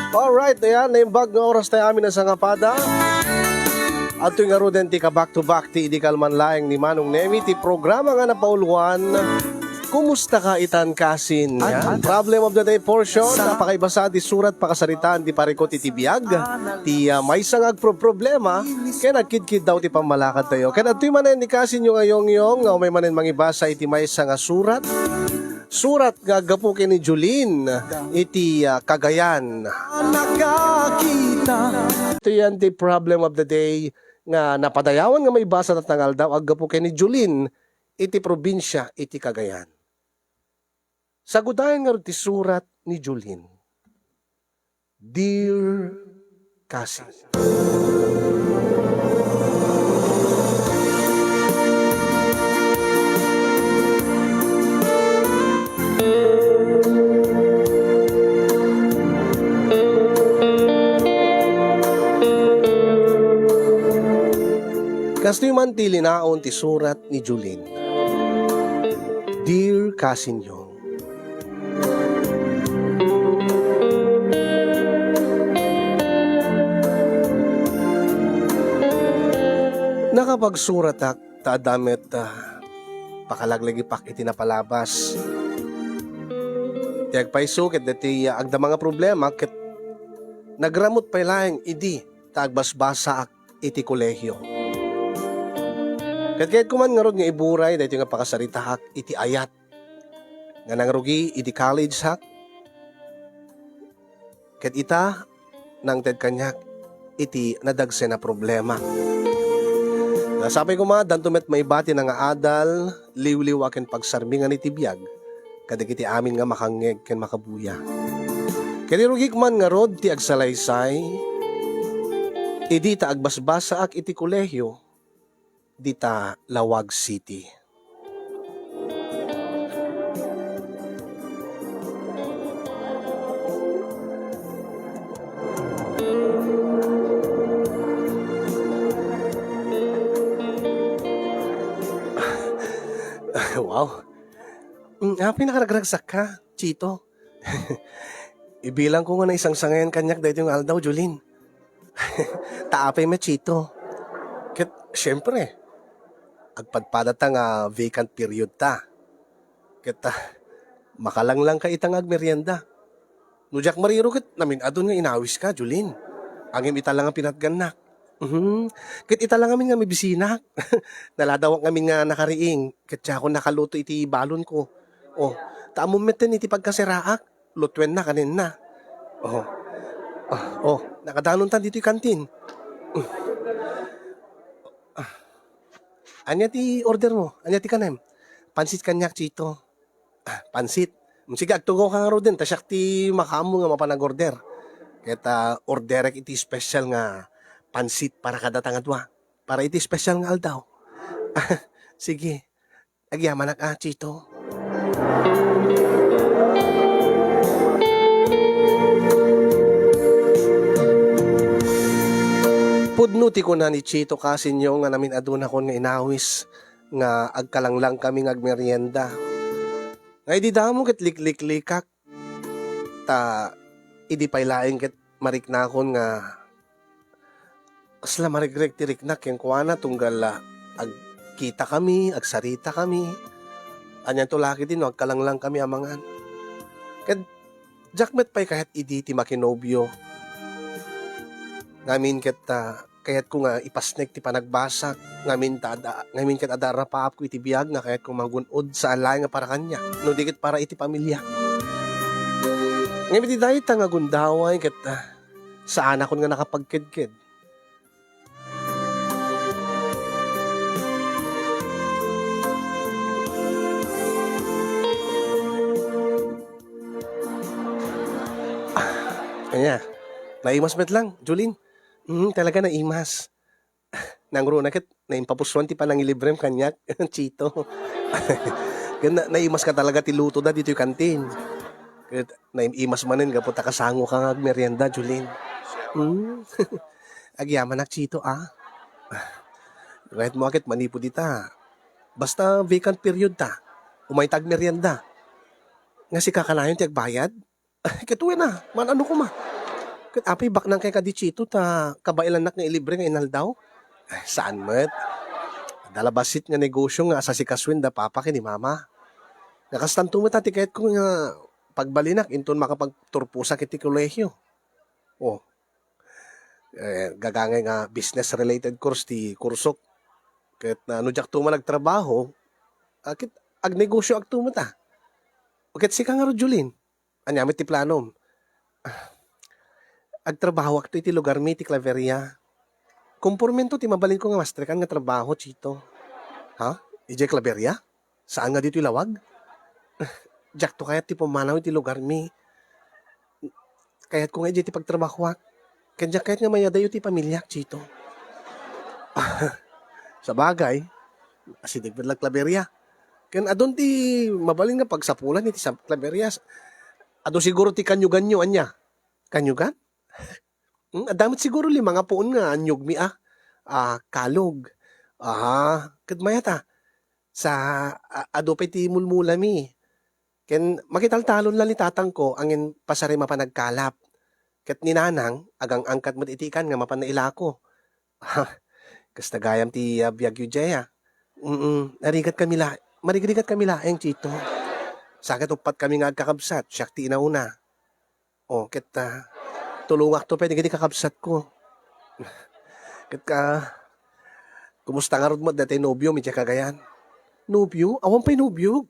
Alright, ayan, naimbag ng oras tayo amin na sa ngapada. At tuwing aro din ti ka back-to-back ti idikal man laeng ni Manong Nemi ti programa nga na pauluan. Kumusta ka itan kasin? Yan. Problem of the day portion. Napakaibasa ti surat pakasaritaan ti parikot iti biyag. Ti may sangag problema. Kaya nagkidkid daw ti pamalakad tayo. Kaya ito'y manen ni kasin yung ayong nga may manen mangibasa iti may sanga surat. Surat nga gapukin ni Julin iti Cagayan. Ito yan ti problem of the day nga napadayawan nga may basa at nangal daw agapukin ni Julin iti probinsya iti Cagayan. Sagudayan nga ti surat ni Julin. Dear Cassie. Kastoy man ti linaon ti surat ni Julin. Dear Kasinyong, nakapagsurat ak taadamit pakalaglagi pak iti napalabas. Tiag paiso ket dati agda mga problema ket nagramot pay laeng idi tagbasbasa ak iti kolehyo. Kahit kuman nga rod nga iburay, dahil nga pakasarita hak, iti ayat. Nga nangrugi, iti college hak. Kahit ita, nang ted kanyak, iti nadagse na problema. Sabi ko dantumet may bati na nga adal, liw-liw akin pagsarmingan iti biyag, kadag iti amin nga makangeg ken makabuya. Kaya rugik man nga rod, ti agsalaysay, idi ta agbasbasa ak iti kolehyo, dita Lawag City. Wow. Pinakaragagsak ka, Chito. Ibilang ko nga na isang sangayan kanyak dahil yung aldaw, Julin. Taapay me, Chito. Siyempre, agpadpadata nga vacant period ta. Kita makalanglang ka itang agmerienda. Nujak mariro ket namin adun nga inawis ka, Julin. Angim ita lang ang pinatganak. Ket ita lang amin nga may bisina. Naladawak ngamin nga nakariing. Ket siya ako nakaluto iti balon ko. Oh, taamom meten iti pagkasiraak. Lutwen na kanin na. Nakadanon tan dito yung kantin. Anya ti order mo? Anya ti kanem? Pansit kanyak, Chito. Pansit. Sige, agtugaw ka nga ro din. Tasyak ti makamo nga mapanag-order. Kaya orderek iti special nga pansit para kadatangadwa. Para iti special nga aldaw. Sige. Agyaman ak, Chito. Pudnuti ko na ni Chito Kasinyo nga namin aduna kon nga inawis nga agkalanglang kami ngagmerienda. Nga idi damo ket liklik-likak ta idi paylaeng ket mariknakon nga asla marigrek ti riknak ken kuana tunggal agkita kami, agsarita kami. Anyan to laki din agkalanglang kami amangan. Ket jakmet pay kahit idi ti makinobyo. Ngamin ket kayat ko nga ipasnek ti panagbasak ngamin ket adara paap ko iti biag nga kayat ko magunod sa alay nga para kanya no dikit para iti pamilya. Ngamin ti dayta nga gundaway ket sa anak kon nga nakapagkedked. Kanya, naimas met lang, Julin. Talaga na imas. Nangro na ket naimpapuswan ti panangilibrem kanyak, Chito. Naimas ka talaga ti luto da dito yung kantin. Naimas manen kapot kasango ka nga merienda, Julin. Agyaman ak, Chito, Kahit mo akit manipo dita. Basta vacant period ta. Umay tag merienda. Nga si kakanayon ti agbayad. Kituwi na, man ano ko ma. Ket apay baknang kay kadi Chito ta kabailan nga ilibre nga inaldaw. Ay, saan met? Dalabasit nga negosyo nga sa si Kaswin da papa ken ni mama. Nakastanto mo ta tiket ko nga pagbalinak inton makapagturpusa kiti kolehiyo. Oh, gagangay nga business related course ti kursok. Ket ano jak tuma nagtrabaho, akit ag negosyo ag tuma ta. Ket si kang Julin. Anyamit ti planom. Agtrabaho ak ti lugar mi ti Claveria. Kumpurmento ti mabalin ko nga mastrekan nga trabaho, Chito. Ha? Ije Claveria? Saan nga dito ilawag? Jak to kayat ti pumanaw ti lugar mi. Kayat ko nga ije ti pagtrabaho ak. Kaya kayat nga mayadayo ti pamilya, Chito. Sa bagay, asidig pa lang Claveria. Kaya adon ti mabalin nga pagsapulan iti sa Claveria. Ado siguro ti kanyugan nyo, anya. Kanyugan? Adamit siguro mga puon nga anyog mi kalog. Kadmaya ta. Sa ado pa ti mulmula mi. Ken makitaltalon lang ni tatang ko angin pasari mapanagkalap. Ket ninanang agang angkat mo itikan nga mapanaila ko. Kas tagayam ti biyag yu jaya. Narigat kami marigrigat kami laeng, Chito. Sakit upat kami nga agkakabsat. Siyak ti inauna. Ket tulungak to pwede gini kakabsat ko. Ket kumusta nga rod mo dati nobyo mi kagayan? Nobyo? Awan pa'y nobyo.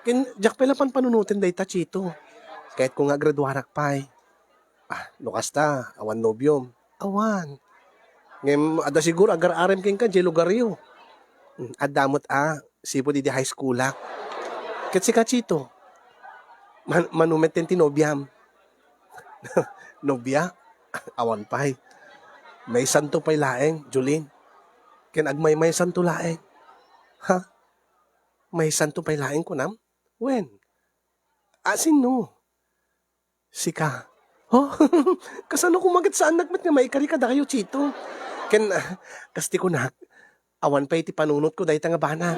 Ken jak pala panunutin day ta, Chito. Kahit ko nga graduarak pa'y. Lukas ta, awan nobyo. Awan. Ngem ada siguro agar-arem ken ka jay lugaryo. Adamot sipo di high school ak. Ket si Kachito. Manumet ten tinobyam. Nobya? Awan pa'y. May santo pa'y laeng, Julin. Ken agmay santo laeng. Ha? May santo pa'y laeng ko nam? When? Asin no? Sika. Oh, kasano kumagat sa anak met nga maikari ka da kayo, Chito. Ken, kasti ko na, awan pa'y ti panunot ko dahi nga bana.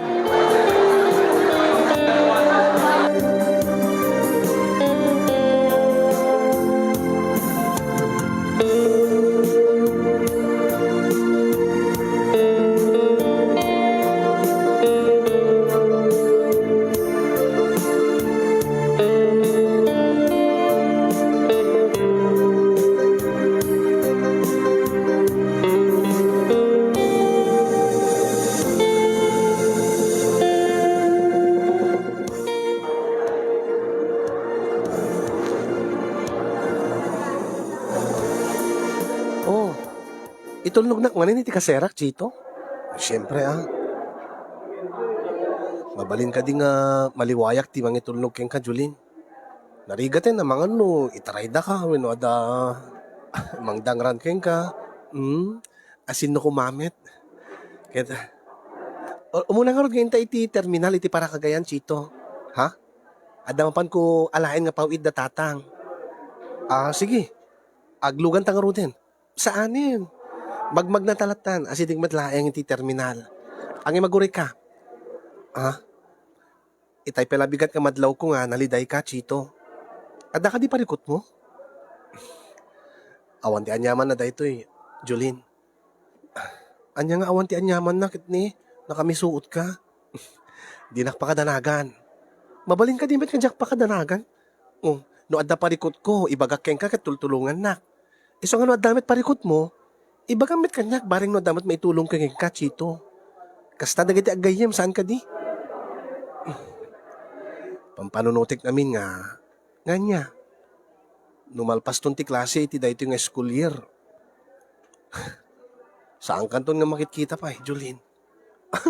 Oh, itulog na kumanin iti kaserak, Chito. Siyempre mabalin ka di nga maliwayak ti mga itulog ken ka, Julin. Narigaten na mga itarayda ka, weno ada mangdangran ken ka. Asin no kumamit. Kaya, umuna nga ron ngayon iti terminal, iti para kagayan, Chito. Ha? Adamapan ko alain nga pawid da tatang. Sige. Aglugan tang ruden. Saanin? Magmag na talatan, asidig matlaeng iti terminal. Ang maguri ka. Itay pelabigat ka madlaw ko nga, naliday ka, Chito. Ada ka di parikot mo? Awan ti anyaman na daytoy, Julin. Anya nga awan ti anyaman na kitni, nakamisuot ka. Di nakpakadanagan. Mabalin ka di ba't kadyak pakadanagan? No adda parikot ko, ibagak ken ka ket tultulungan na. Iso nga no adamit parikot mo, ibagamit kanyak baring no damat maitulong ka ken ka, Chito. Kasta dagiti agayem saan ka di? Pampanunutik namin nga niya. Numalpas ton ti klase iti dayto nga school year. Saan kanton nga makikita pa Julin?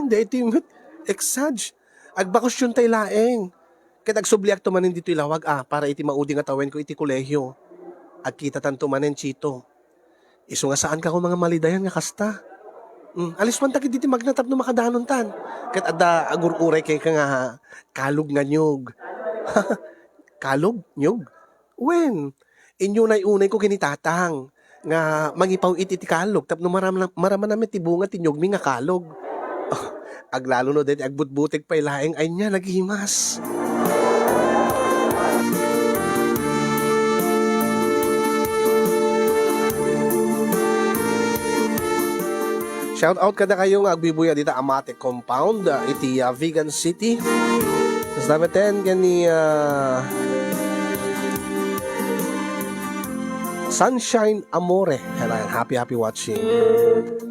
Dayto yung exage. Agbakosyon tay laeng. Ket agsubliak to manin dito ilawag para iti maudi nga tawen ko iti kolehiyo. Agkita tanto manen, Chito. Isu nga saan ka ko mga malidayan nga kasta. Alis man takit diti magnatap no makadanon tan. Ket adda agururay kay ka nga kalog nga nyug. Kalog? Nyug? When? Inyo na unay ko kinitatang nga mangipaw iti kalog tapno maraman namin ti bunga ti nyug mi nga kalog. Aglalo no deti agbutbutik pa ilaeng ay niya naghimas. Shout out kada kayo nga agbibuya dita Amate Compound, iti Vegan City. Sa dametin kani Sunshine Amore. Ayan, happy watching.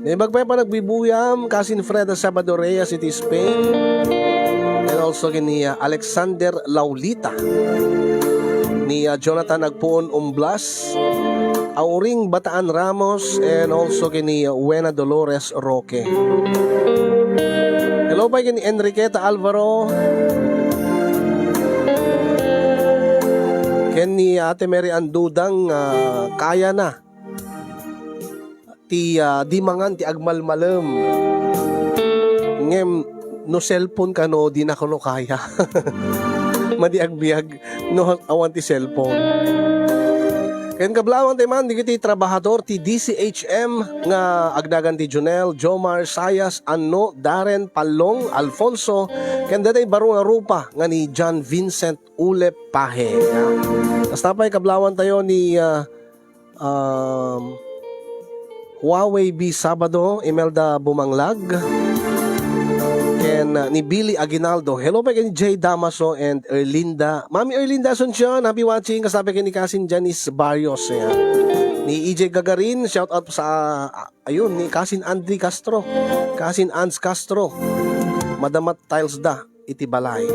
May bagpay pa nagbibuyam Kasin Freda Sabado Reyes, City Spain. And also kini Alexander Laulita, ni Jonathan Agpuon Umblas, Auring Bataan Ramos, and also kini Wena Dolores Roque. Hello pa kini Enriqueta Alvaro, ken ni Ate Mary Andudang, kaya na ti di mangan ti agmalmalem ngem no cellphone ka no di na kuno kaya madiagbiag no awan ti cellphone. Ken kablawan ti man digiti trabahador ti DCHM nga agdagan ti Jonel, Jomar, Sayas, Anno, Darren, Palong, Alfonso, ken datay baro nga rupa nga ni John Vincent Ulep Pahe. Basta pa'y kablawan tayo ni Huawei B. Sabado, Imelda Bumanglag, and ni Billy Aguinaldo. Hello pa kay Jay Damaso and Erlinda. Mami Erlinda Asuncion, happy watching. Kasama kay ni Kasin Janice Barrios. Ni EJ Gagarin, shout out sa ayun ni Kasin Andy Castro, Kasin Ans Castro, Madamat Tiles da iti balay.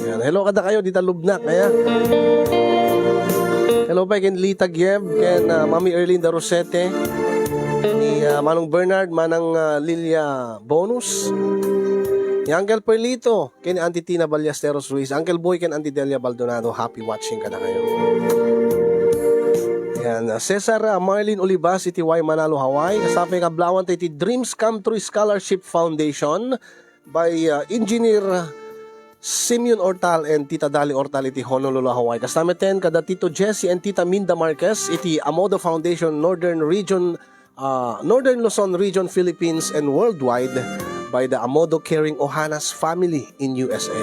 Yan. Hello kada kayo dita Lubnak kaya. Hello pa ken Lita Gieb, ken Mami Erlinda Rosete, ni Manong Bernard, Manang Lilia Bonus, ni Uncle Perlito, ken Auntie Tina Ballesteros Ruiz, Uncle Boy, ken Auntie Delia Baldonado. Happy watching kada kayo. Yan, Cesar Marlene Olivas, iti Y Manalo, Hawaii. Kasapay kablawan tayo iti Dreams Come True Scholarship Foundation by Engineer Simeon Ortal and Tita Dali Ortal, iti Honolulu, Hawaii. Kasama 10 kada Tito Jesse and Tita Minda Marquez, iti Amodo Foundation Northern Luzon Region, Philippines and worldwide by the Amodo Caring Ohanas family in USA.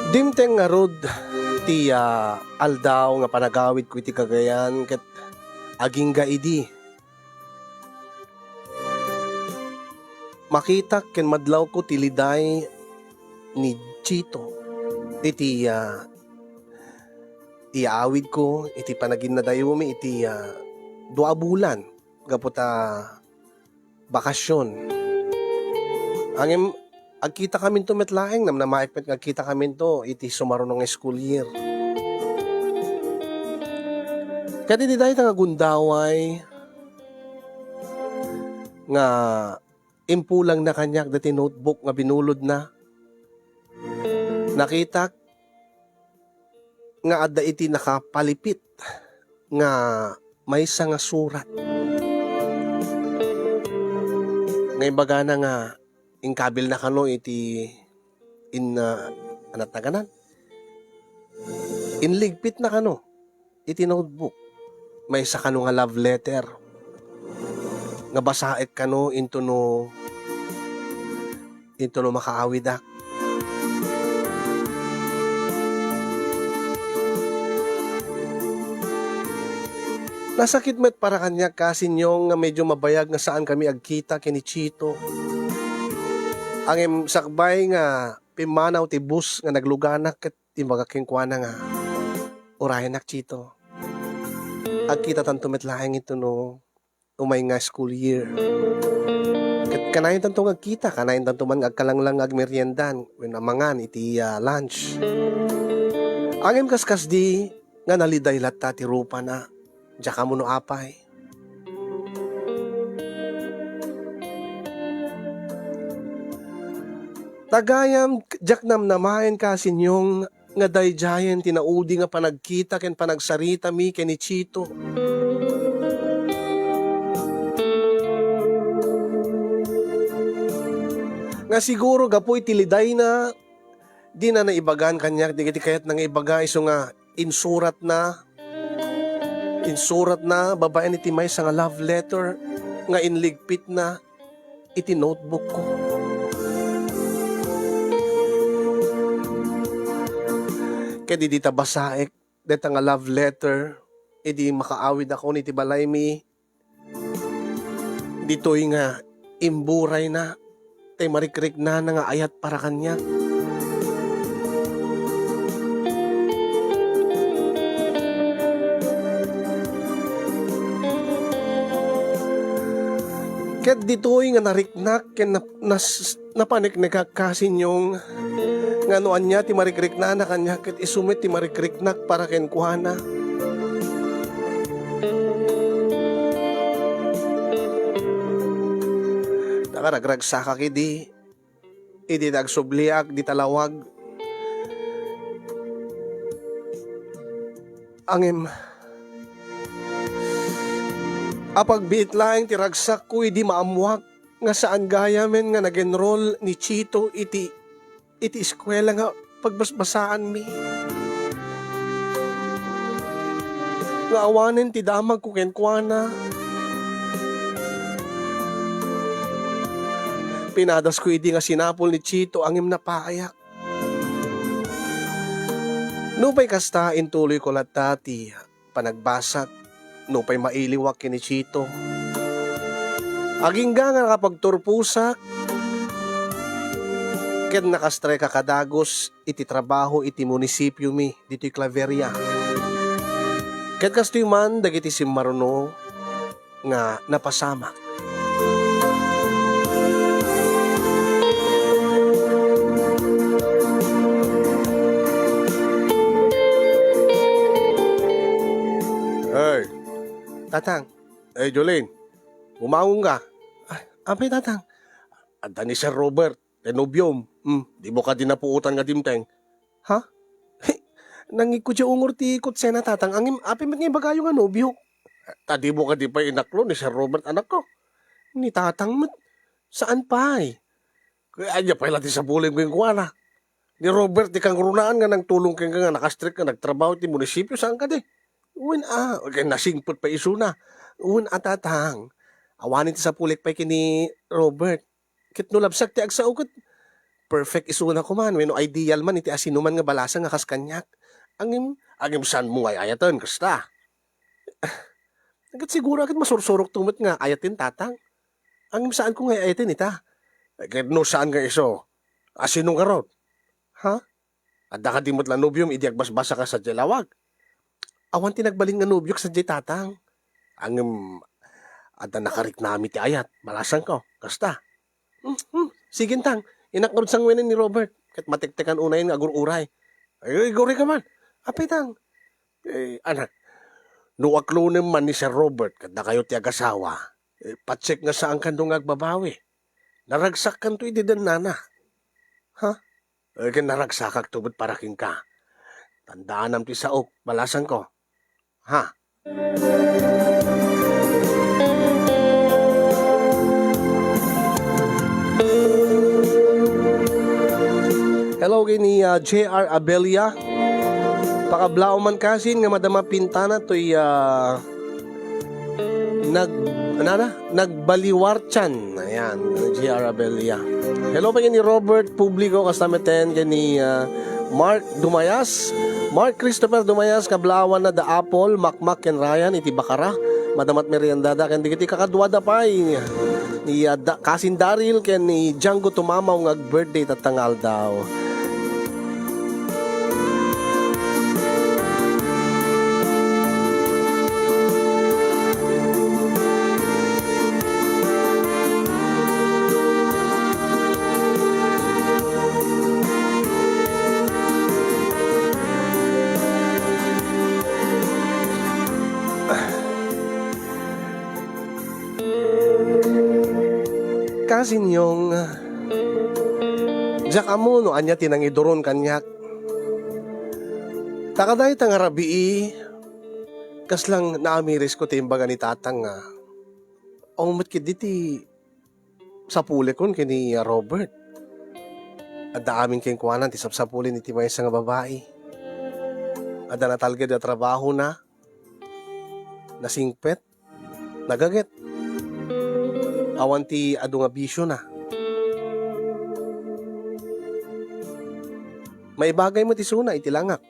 Dimteng nga rod ti aldaw nga panagawid ko iti Cagayan ket aging gaidi. Makita ken madlaw ko ti liday ni Chito iti iawid ko iti panagin na dayumi iti 2 bulan gaputa bakasyon. Angem agkita kami to metlaeng nam na maipet nga kita kami to iti sumarunong school year. Kadi di dahi nga gundaway nga impulang na kanyak dati notebook nga binulod na. Nakita nga adda iti nakapalipit nga maysa nga surat. Ngay baga na nga ingkabil na kano iti anat na ganan. Inligpit na kano iti notebook. May sa kano nga love letter. Nga basaet kano into no makaawidak. Nasakit met para kanya kasi nyong nga medyo mabayag nga saan kami agkita kini Chito. Ang sakbay nga pimanaw ti bus nga nagluganak ket ti magakingkwana nga urayan nak Chito. Agkita tanto metlaeng ito no umay nga school year. Ket kanayon tanto agkita, kanayon tanto man agkalanglang agmeryendan when amangan iti lunch. Angem kaskas di nga naliday latta ti rupa na jaka mo no apay. Tagayam jaknam namayan kasi nyong nga dayjayan tinaudi nga panagkita ken panagsarita mi ken ni Chito. Nga siguro gapoy tiliday na di na naibagan kanya di kiti kayat nang ibagay so nga insurat na babae ni Timay sa nga love letter nga inligpit na iti notebook ko. Kaya di dita basaek, deta nga love letter, edi makaawid ako ni tibalay mi. Dito'y nga imburay na, tay marikrik na nga ayat para kanya. Ket dito'y nga nariknak, ken napanik nagkakasin yung nga noan niya ti marikrik na kanya, ket isumit ti marikriknak para ken kuhana. Nakaragragsaka kidi, idi nagsubliak, di talawag. Angem, apagbiit laeng ti ragsak ko idi maamuak, nga saan gaya men nga nag-enroll ni Chito iti eskwela nga pagbasbasaan mi. Nga awanen ti damag ko kenkwana. Pinadas ko idi nga sinapol ni Chito angim na paayak. Nupay kasta intuloy ko latati panagbasak, nupay mailiwak kini Chito. Aging nga kapag turpusak, ken nakastre ka kadagos iti trabaho iti munisipyo mi dito'y Claveria. Ket kastoy man dagiti simmaruno nga napasama. Hey, Tatang. Hey, Jolene. Bumangon ka. Apay, Tatang. Anda ni Sir Robert. Tenubium. Di mo ka dinapuutan nga dimteng. Ha? Nangikot siya ungor ti kutsena, Tatang. Angim, apay maging bagayo nga nobyo. Tadi mo ka di pa inaklo ni Sir Robert anak ko. Ni Tatang mat. Saan pa eh? Kaya niya pa ilati sa buling ko yung kuwana. Ni Robert, di kang runaan nga nang tulong kang nga nakastrik ka nagtrabaho ti munisipyo. Saan ka di? Okay, nasingpot pa iso na. Tatang. Awanin ti sa pulik pa kini Robert. Kit no labsak ti agsaukot. Perfect iso na ko man. Weno ideal man iti asinuman nga balasa nga kaskanyak. Angim saan mo nga ayatan, kasta. Agad siguro agad masursurok tumot nga ayatin, Tatang. Angim saan ko nga ayatin ita. Agad no saan nga iso. Asinong karot. Ha? Adda ka dimot lang nobyom, idi agbasbasa ka sa jelawag. Awan tinagbaling nga nobyok sa jay, Tatang. Ang ada nakarik nami ti ayat. Malasan ko. Kasta. Sige, Tang. Inaknod sang wenen ni Robert. Kat matiktikan unayin nga agur-uray. Ay, gori ka man. Apay, Tang. Anak. Nuaklunem man ni Sir Robert kat na kayo ti agasawa. Patsek nga saan kandong agbabawi. Naragsak kan to ididan nana. Ha? Kaya naragsakak tubod para king ka. Tandaan am ti saok. Malasan ko. Ha? Hello kini J.R. Abelia. Pakablao man kasin nga madama pintana to'y nagbaliwarchan. Ayan, J.R. Abelia. Hello pa kini Robert Publico kastameten kini Mark Dumayas. Mark Christopher Dumayas, kablawan na The Apple, Makmak ken Ryan, iti Bakara, madamat meriendada, ken digiti kakadwada pay, ni Kasin Daryl, ken ni Django Tumamaw, ng birthday tatangal daw. Kasin yung jak amo no anya tinangidoron kanyak. Takaday tangarabii kas lang naamiris ko timbaga ni Tatang nga. Mat kid diti sa pulikon kini Robert. Adda aming kengkuanan ti sapsapulin iti maysa nga babae. Adda na talged na trabaho na. Nasingpet. Nagaget. Awan ti adu nga bisyo na. May bagay mo ti suna iti langak.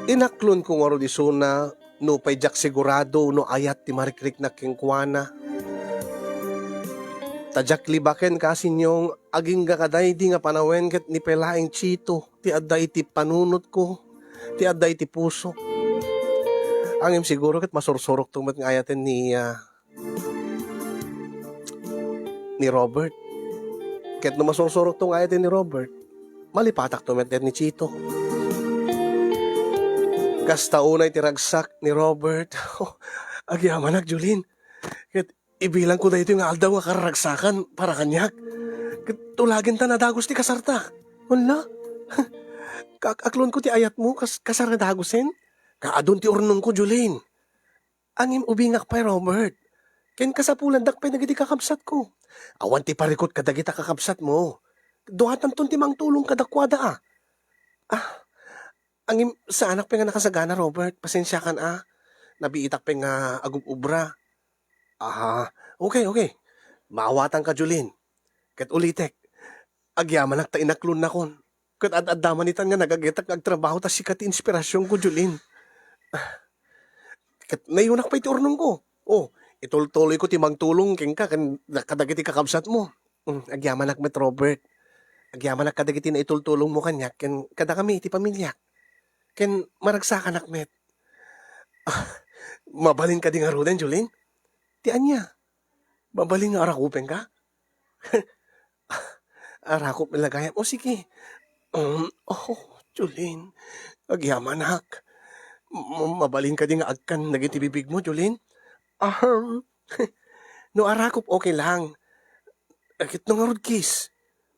Inaklon ko nga ro di suna no payjak sigurado no ayat ti marikrik na kengkuana. Tajak libaken kasi nyong aging gakaday di nga panawen ket ni pelaing chito ti adday ti panunot ko ti adday ti puso. Angim siguro ket masursurok tumet nga ayaten ni Robert. Ket no masursurok tong ayaten ni Robert, malipatak tumet ni Chito. Kasta unay ti ragsak ni Robert. Agyaman Julin. Ket ibilang ko dahito yung aldaw nga karagsakan para kanyak. Tulagin ta na dagos ti kasarta. Wala. Kakaklon ko ti ayat mo kasar nga dagosin. Kaadon ti urnong ko, Julin. Angim ubingak pa, Robert. Ken kasapulan dakpay nagiti kakabsat ko. Awan ti parikot kadagita kakabsat mo. Duhatan ton ti mang tulong kadakwada Angim sa anak pa nga nakasagana, Robert. Pasensya kan Nabiitak pa nga agububra. Okay. Maawatan ka, Julin. Ket ulitek, agyaman ta inaklon na kon. Ket ad-addaman itan nga nagagetak agtrabaho ta sikat inspirasyon ko, Julin. Ket nayunak pa iti urnong ko. Itultuloy ko ti magtulong ken ka ken kadagiti kakabsat mo. Agyaman met Robert. Agyaman kadagiti na itultulong mo kanyak ken kada kami iti pamilya. Ken maragsakan met. Mabalin ka di nga ruden, Julin? Ti anya? Mabalin nga arakupeng ka? Arakop nilagayam. Sige. Julin. Agyamanak. Mabalin ka di nga agkan nagitibibig mo, Julin? No arakop okay lang. Akit no nga rod kiss.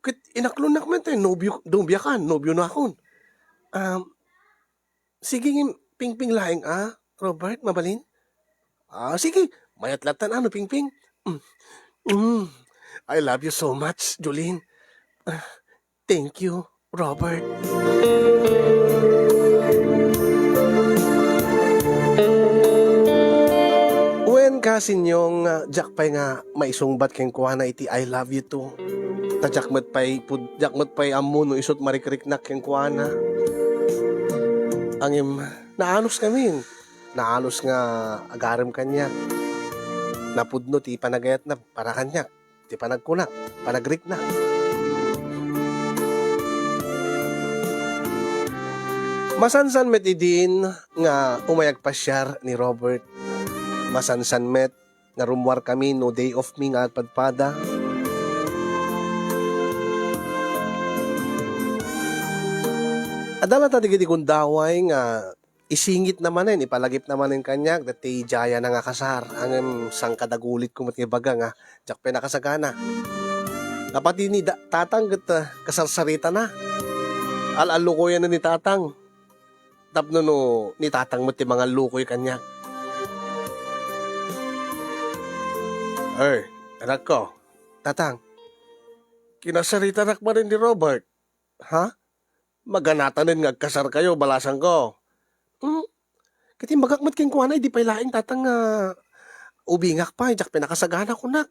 Kit inaklon na kamente. Nobyo na akon. Sige pingping laing Robert, mabalin? Sige. Mayatlatan pingping? I love you so much, Julin. Thank you, Robert. When kasi nyong jakpay nga maisungbat keng kuwana iti I love you too. Jakmat pay ammo no isot marikrik na keng kuwana. Angim, naanos kami. Naanos nga agarem kanya. Napudno ti panagayat na para kanya. Ti panagkunak, panagrik na. Masansan met idin nga umayag pasyar ni Robert. Masansan met nga rumwar kami no day off mi nga agpadpada. Adala tadigiti kundaway nga isingit naman ipalagip naman kanyak dati jaya na nga kasar. Ang sangkadagulit ko mat baga nga jak pinakasagana. Dapat ni tatang kasarsarita na. Al-alukoy na ni tatang. Tapno no ni tatang mo ti mga lukoy kanyak. Anak ko, tatang. Kinasarita nak ba rin ni Robert? Maganatanin nga kasar kayo, balasan ko. Kati magakmat king kuwanay, di pailaing tatang ubingak pa, jak pinakasagana ko nak.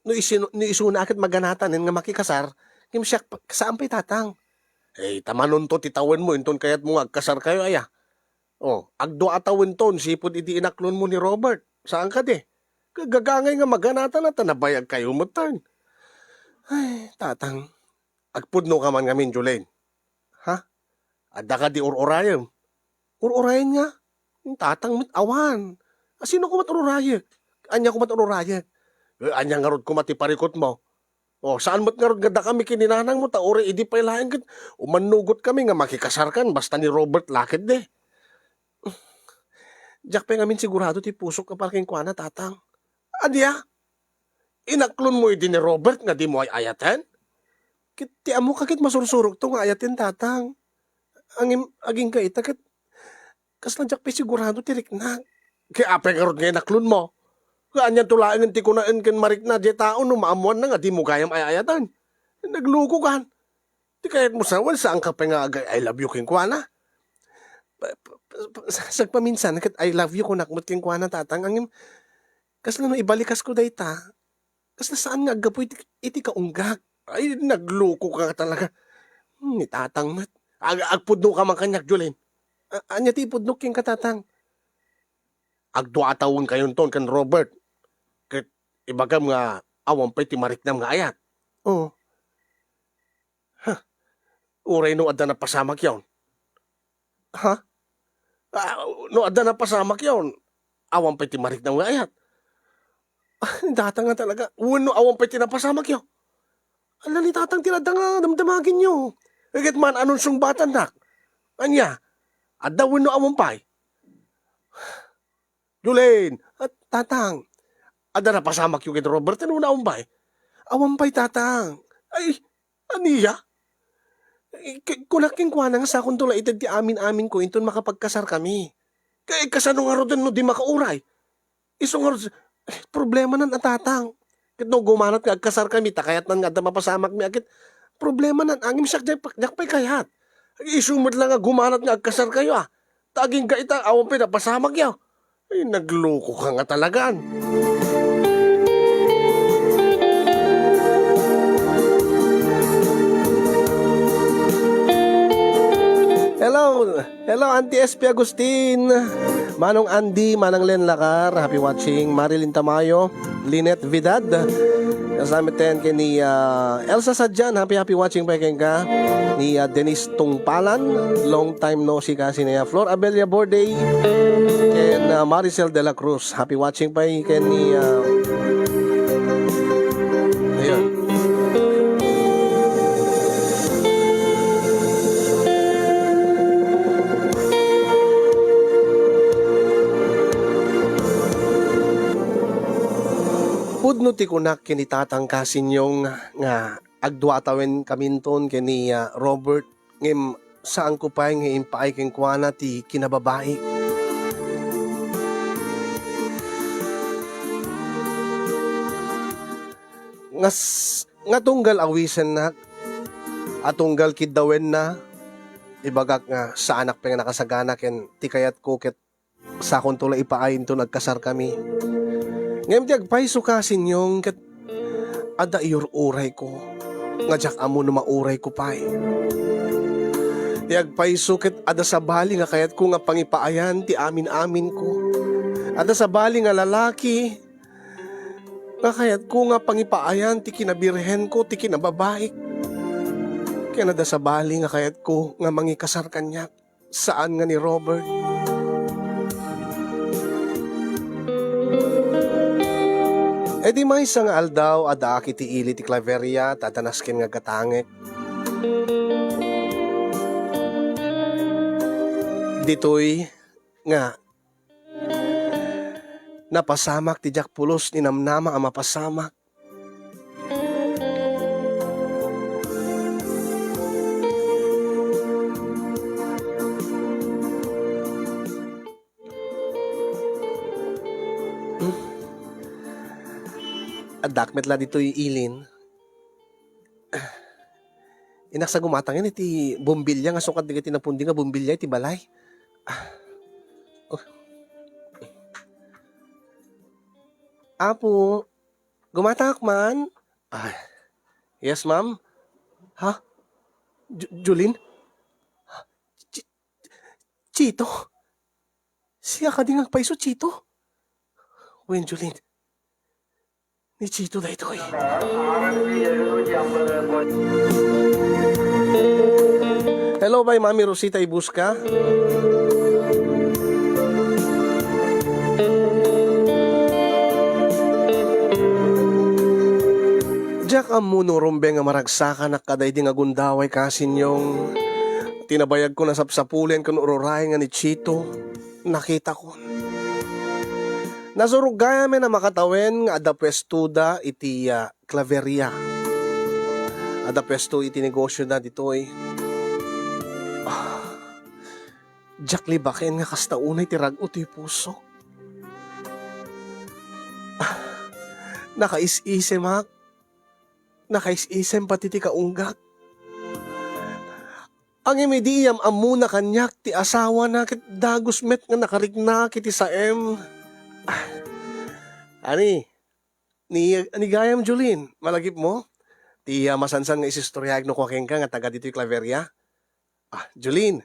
No isuna akit maganatanin nga makikasar, kim siya saan pa'y tatang? Tamanon to, titawin mo, inton kayat mo agkasar kayo, aya. Agdo atawin ton, sipod iti inaklon mo ni Robert. Saan ka di? Gagangay nga maganatan at nabayag kayo mo tan. Tatang, agpudno ka man ngamin, Julene. Adda ka di ururayan. Ururayan nga. Tatang mit awan. Sino ko matururayan? Anya ko matururayan? Anya nga rod ko matiparikot mo. Saan mo't nga rod ganda kami kininanang mo, taore idi pa ilahin kat. Umanugot kami nga makikasarkan, basta ni Robert lakit de. Jack pa ngamin sigurado ti pusok ka parking kuana, tatang. Adya? Inaklon mo idi ni Robert nga di mo ay ayatan? Ti amo kakit masursurok to nga ayatin, tatang. Aging ka itakat. Kaslan Jack pa sigurado tirik na. Kaya apay nga rod nga inaklon mo. Kanya tulain ti kunaan ken marik na di tao no maamuan na nga di mo kayam ayayatan. Nagluko kan. Di kayat mo sawan saan ka pa nga I love you ken kuana. Sagpaminsan, ket I love you kunak met ken kuana tatang, angem kasla no ibalikas ko dayta, kasla saan nga aggapu iti kaunggak. Ay nagloko ka talaga. Ni tatang met. Agpudno ka man kanyak, Julin. Anya ti ipudno ken katatang. Agduatawon kayon ton kan Robert. Ket ibagam nga awan pa'y ti mariknam nga ayat. Oo. Uray no adda na pasamak yon. Ha? Ah, no adda na pasamak yon. Awan pa'y ti mariknam nga ayat. Datang nga talaga. Uno awan pa'y ti napasamak yon. Ala ni tatang tinadda nga damdamagin nyo. Eget man anonsong batan nak. Anya? Adda uno awan pa'y. Julin, at tatang. Adda na pasamak yung kay Robert. Ano na awan pa'y? Awan pa'y tatang. Ay, aniya? Kunaking kwa nga sa akong tula itad ti amin-amin ko inton makapagkasar kami. Kaya kasano nga ro din no di makauray. Iso nga ro, problema nan atatang. Kit no gumanat nga agkasar kami, takayat nan nga da mapasamak mi akit. Problema nan angim siyak jak pa'y kayat. Isumot lang nga gumanat nga agkasar kayo ah. Taging ka ita, awan pa'y napasamak yaw. Ay, nagloko ka nga talagaan. Hello Auntie SP Agustin. Manong Andy, Manang Len Lacar, happy watching. Marilyn Tamayo, Lynette Vidad. Kasama ten kay ni Elsa Sadjan, happy watching pa kay ka. Ni Denise Tungpalan, long time no see kasi niya. Flor Abelia Borday, and Maricel de la Cruz, happy watching pa kay ni ayun. Pudno ti kunak kini tatang kasin yung nga agduatawen kaminton kini Robert ngem saan ko pa nga impaay ken kuana ti kinababae. Nga tunggal awisen na atunggal kiddawen na ibagak nga sa anak pa nga nakasagana ken ti kayat ko ket sa akong tula ipaayin to nagkasar kami. Ngayon di agpaiso kasin yung kat ada iyor uray ko. Nga jak amo na mauray ko pa eh. Di agpaiso kat ada sa bali nga kayat ko nga pangipaayan ti amin-amin ko. Ada sa bali nga lalaki nga kayat ko nga pangipaayan ti kinabirhen ko ti kinababaik. Kaya nada sa bali nga kayat ko nga mangikasar kanyak. Saan nga ni Robert? E di may isang aldaw ada aki ti ili ti Claveria tatanaskin nga gatangek. Ditoy nga napasamak ti jak pulos ni namnama ang mapasamak. Adakmet la dito yung ilin. Inak sa gumatang yan, iti bumbilya nga sukat di ka tinapundi nga bumbilya iti balay. Apo, gumatak man? Yes, ma'am. Ha? Julin? Chito? Siya ka din ang paiso, Chito? Wen, Julin? Ni Chito na ito eh. Hello by Mami Rosita Ibuska. Diyak ang muno rumbe nga maragsakan na kaday di nga gundaway kasin yung tinabayag ko na sapsapulen kung ururay nga ni Chito. Nakita ko. Nasurugaya me na makatawen nga ada pwestuda iti Claveria. Ada pwesto iti negosyo na dito eh. Jack libaken nga kasta unay tiragot ti puso. Nakais-isem ha. Nakais-isem pati ti kaunggak. Ang imidiyam amuna kanyak ti asawa na kit dagos met nga nakarigna kiti saem. Ani, ni gayam Julin, malagip mo? Ti masansan nga isistoryag no kwakeng ka nga taga dito Claveria. Julin,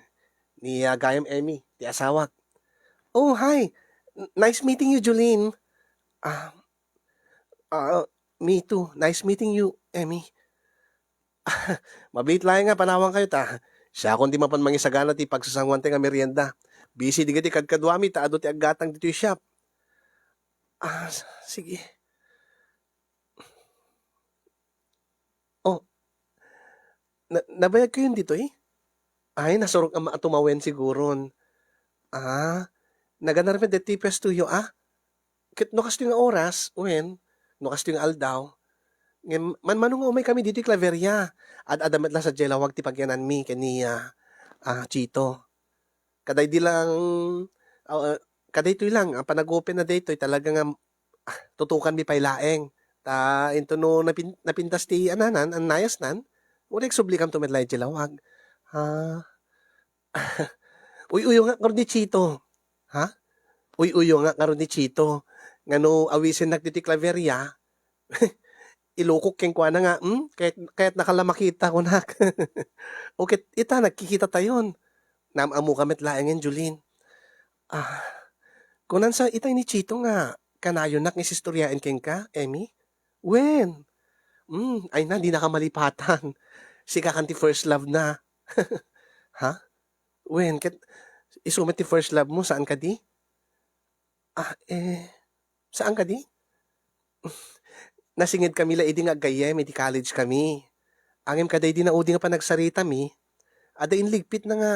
ni gayam Emmy, ti asawak. Oh, hi. Nice meeting you, Julin. Ah, me too. Nice meeting you, Emmy. Mabait lang nga panawang kayo ta. Siya kung di mapan mangisagana ti pagsasangwan ti nga merienda. Busy di ti kadkadwami ta ado ti aggatang dito yung shop. Sige. Oh, nabayag ko yun dito eh. Ay, nasurok ang maatumawen siguron. Naganarapin de tipes tuyo Kit no kasto nga oras, uwen, no kasto nga aldaw. Manmanong umay kami dito yung Claveria. At adamat lang sa jelawag ti pagyanan mi kaniya Chito. Kaday di lang, kaday ito'y lang, ang panag-open na dito, talagang tutukan mi pailaeng. Into no napintas ti ananan, ang nayas nan, ulik sublikam tumadlay jelawag. Uy-uyo nga karon ni Chito. Ha? Uy-uyo nga karon ni Chito. Ngano awisin nagtiti Claveria, ilukok keng kwa na nga, kahit nakalamakita ko na. Okay, ita, nagkikita tayon. Namamu kamet laengen, Julin. Kunan sa itay ni Chito nga, kanayon nak isistoryain keng ka, Emmy? When? Ay na, di nakamalipatan. Si kakanti first love na. Ha? When? Isumet ti first love mo, saan ka di? Saan ka di? Nasingid kami la idi nga gayem, idi college kami. Angem kaday di na udi nga panagsarita mi, ada inligpit na nga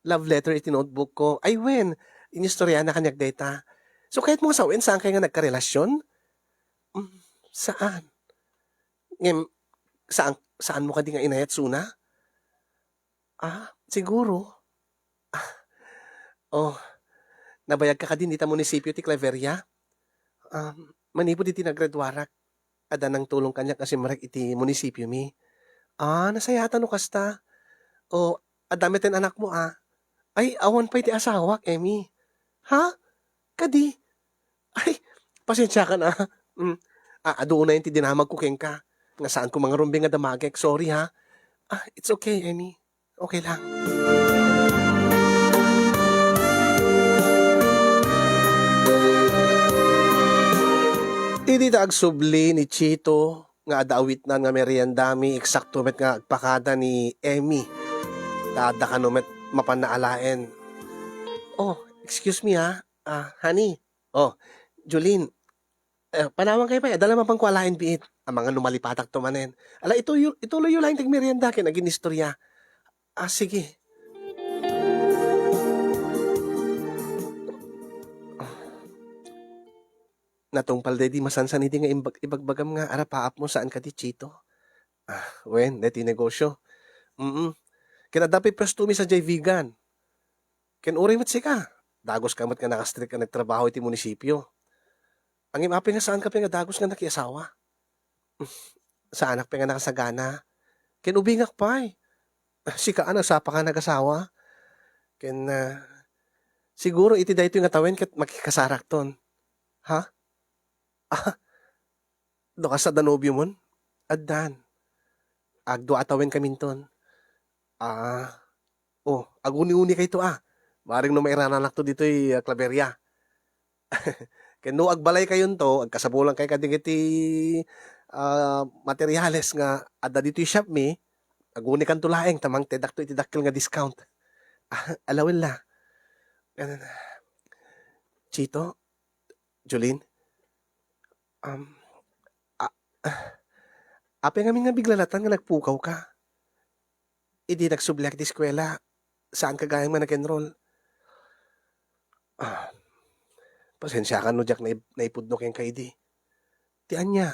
love letter iti notebook ko. Ay wen, inistorya na kanyak data. So kahit mo sawen, saan kayo nga nagkarelasyon? Saan? Ngem, saan mo ka di nga inayat suna? Siguro. Nabayag ka din dita munisipyo ti Claveria? Manipod iti nagradwarak. Ada nang tulong kanya kasi marag iti munisipyo mi. Nasayatan no kasta. Adamit ang anak mo Ay, awan pa iti asawak, Emmy. Ha? Kadi? Ay, pasensya ka na. Doon na yung ti dinamag ko keng ka. Nga saan ko mga rumbing nga damagek. Sorry ha. It's okay, Emmy. Okay lang. Idi agsubli ni Chito nga adawit na nga meriendami eksakto met nga agpakada ni Emmy. Tada ka no met mapanaalaen. Excuse me honey. Julin. Panawang kayo pa, dala mapang kwalain biit. Ang mga lumalipatak tumanen. Ala, ituloy yung laing tigmerienda kin naging istorya. Sige. Natungpal di masansan hindi nga ibagbagam nga arapaap mo saan ka di Chito. Wen, deti negosyo. Kinadapi presto mi sa jay vegan. Ken uri mat sika. Dagos kamat nga nakastrik ka nagtrabaho iti munisipyo. Ang imapi nga saan ka nga dagos nga nakiasawa. Sa anak pa nga nakasagana. Ken ubingak pa Sika nagsapa ka nag-asawa. Ken siguro iti dayto nga tawen ket makikasarak ton. Ha? Do ka sa Danobyo mon? Addan. Agdo atawen kaminton. Aguni-uni kay to Maring no mairananak to dito Claveria. Ken no agbalay kayon to, agkasabulan kay kadigiti materyales nga adda dito yung shop mi, aguni kan tulaeng tamang tidakto itidakkel nga discount. Alawin la. Chito, Jolene, apay nga nga biglalatan nga nagpukaw ka. Idi nagsublak di eskwela. Saan ka gayang man nag-enroll? Pasensya ka no, Jack, naipudno kayong kaidi. Tian niya.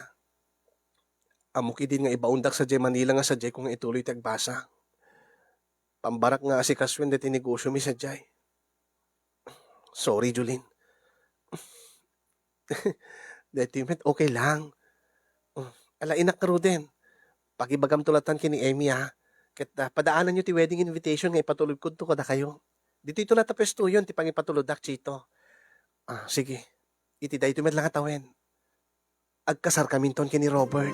Amok din nga ibaundak sa Jay Manila nga sa Jay kung ituloy tagbasa. Pambarak nga si Kaswen deti negosyo mi sa Jay. Sorry, Julin. Deti met, okay lang. Ala, inak ka ro din. Pakibagam tulatan kini Emmy Ket padaanan niyo ti wedding invitation nga ipatulod ko to kada kayo. Dito ito natapes to yun, ti pang ipatuludak, Chito. Sige. Iti da ito met lang atawen. Agkasar kaminton kini Robert.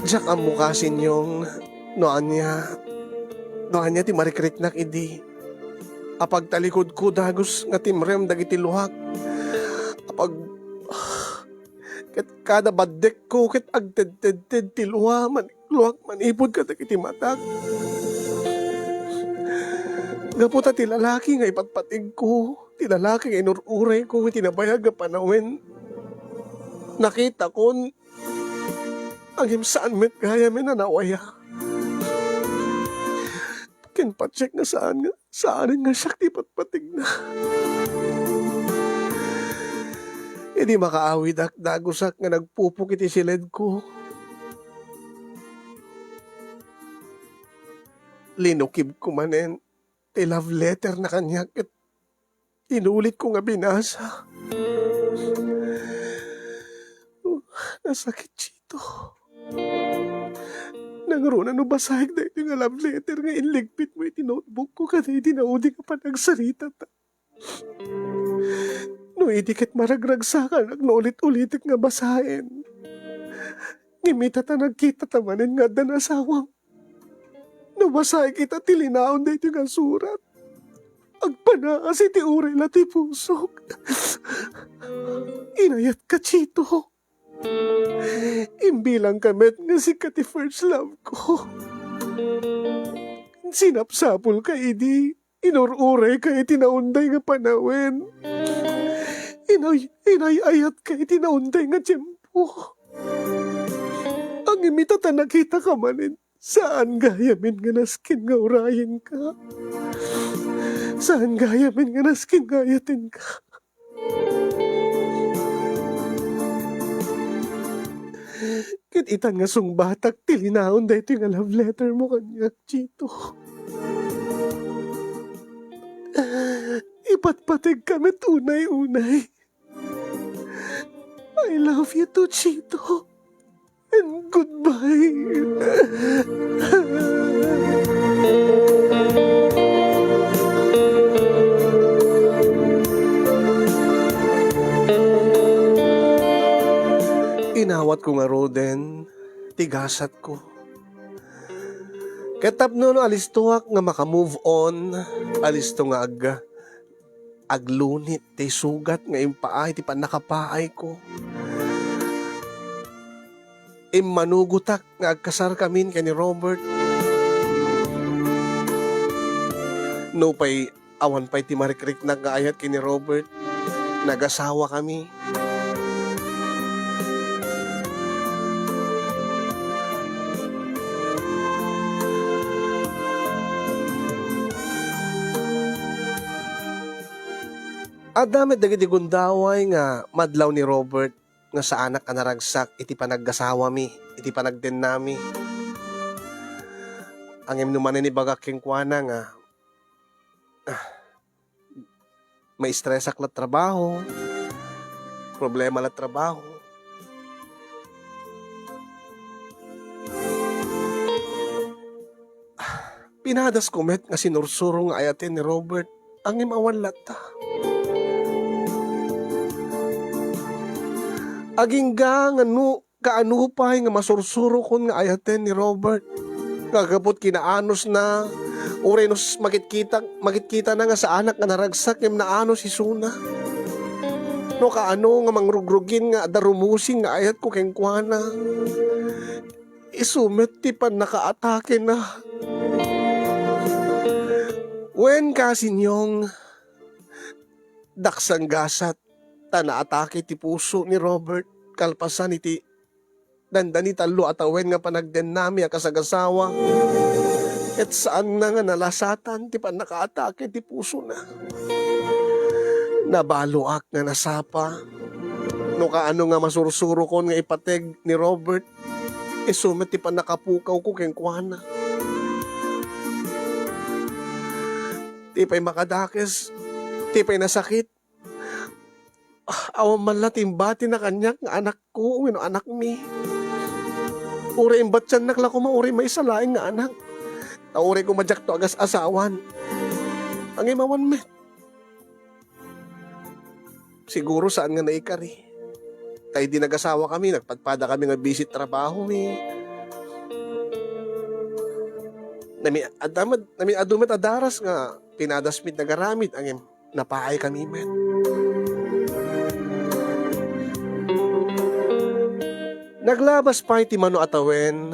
Diyak ang mukasin yung noan niya ti marikriknak idi. Apag talikod ko dagos nga timrem dagiti luhak. Apag ket kada baddek ko ket agted-ted ti luhak manipod ka dagiti matak. Gaputa ti lalaki nga ipatpatig ko, ti lalaki nga inururay ko, tinabayag nga panawen. Nakita kon, ang himsaan met kaya may nanawaya. Ken pacheck nga saan nga siya ti patpatig na. E di makaawid ak dagusak nga nagpupuk iti silid ko. Linukib ko manen. Ti love letter na kanya at inulit ko nga binasa. Nasakit, Chito. Nangruna no basahig na ito nga love letter nga inligpit mo iti notebook ko kada iti naudi ka pa nagsarita ta. No itikit maragragsa ka nagnulit-ulitik nga basahin. Ngimita ta nagkita tamanin nga dan asawang. Nabasay kita tilinaon da ito nga surat. Agpanaas iti uray la ti pusok. Inayat ka, Chito. Imbilang kamet nga si ka ti first love ko. Sinapsapol ka, idi. Inururay ka iti naunday nga panawen. Inayayat ka iti naunday nga tiyempo. Ang imita ta nakita ka manin. Saan gayamin nga naskin nga urayin ka? Saan gayamin nga naskin nga ayatin ka? Kit itan nga sungbatak tilinaon da ito nga love letter mo kanya, Chito. Ipatpatig kami tunay-unay. I love you too, Chito. And goodbye. Inawat ko nga Roden, tigasat ko. Katapno no alistuak nga makamove on, alisto nga aglunit, ti sugat nga impaay, ti panakapaay ko. Manugutak nga agkasar kamin kani Robert. No pay awan pay ti marikrik na nga ayat kini Robert. Nagasawa kami. Adamit dagiti gundaway nga madlaw ni Robert nga sa anak anaragsak iti panaggasawa mi, iti panagden nami. Ang imnumanin ni bagak kengkwana nga may stressak la trabaho, problema la trabaho. Pinadas kumet nga sinursuro nga ayatin ni Robert ang imawan lata. Agingga nga kaano pa nga masursuro kon nga ayaten ni Robert. Kagapot kinaanos na urenos magkita na nga sa anak nga naragsak yung naanos si Suna. No kaano nga mangrugrugin nga darumusin nga ayat ko kengkwana. Isumet ti pan nakaatake na. Wen kasinyong daksang gasat naatake ti puso ni Robert kalpasan iti dandani talo atawen nga panagden nami akasagasawa et saan na nga nalasatan ti panakaatake ti puso na nabaluak nga nasapa no kaano nga masursuro kon nga ipateg ni Robert isumet ti panakapukaw ko kengkwana ti pay makadakes ti pay nasakit Awan man la timbati na kanyak nga anak ko, wino anak mi. Uri imbat siya nakla ko mauri may salaing nga anak. Tauri ko madyak to agas asawan. Ang imawan met. Siguro saan nga naikari. Tayo di nag-asawa kami, nagpadpada kami nga visit trabaho mi. Nami adumet adaras nga pinadasmit na garamit ang napaay kami met. Naglabas pa iti mano atawen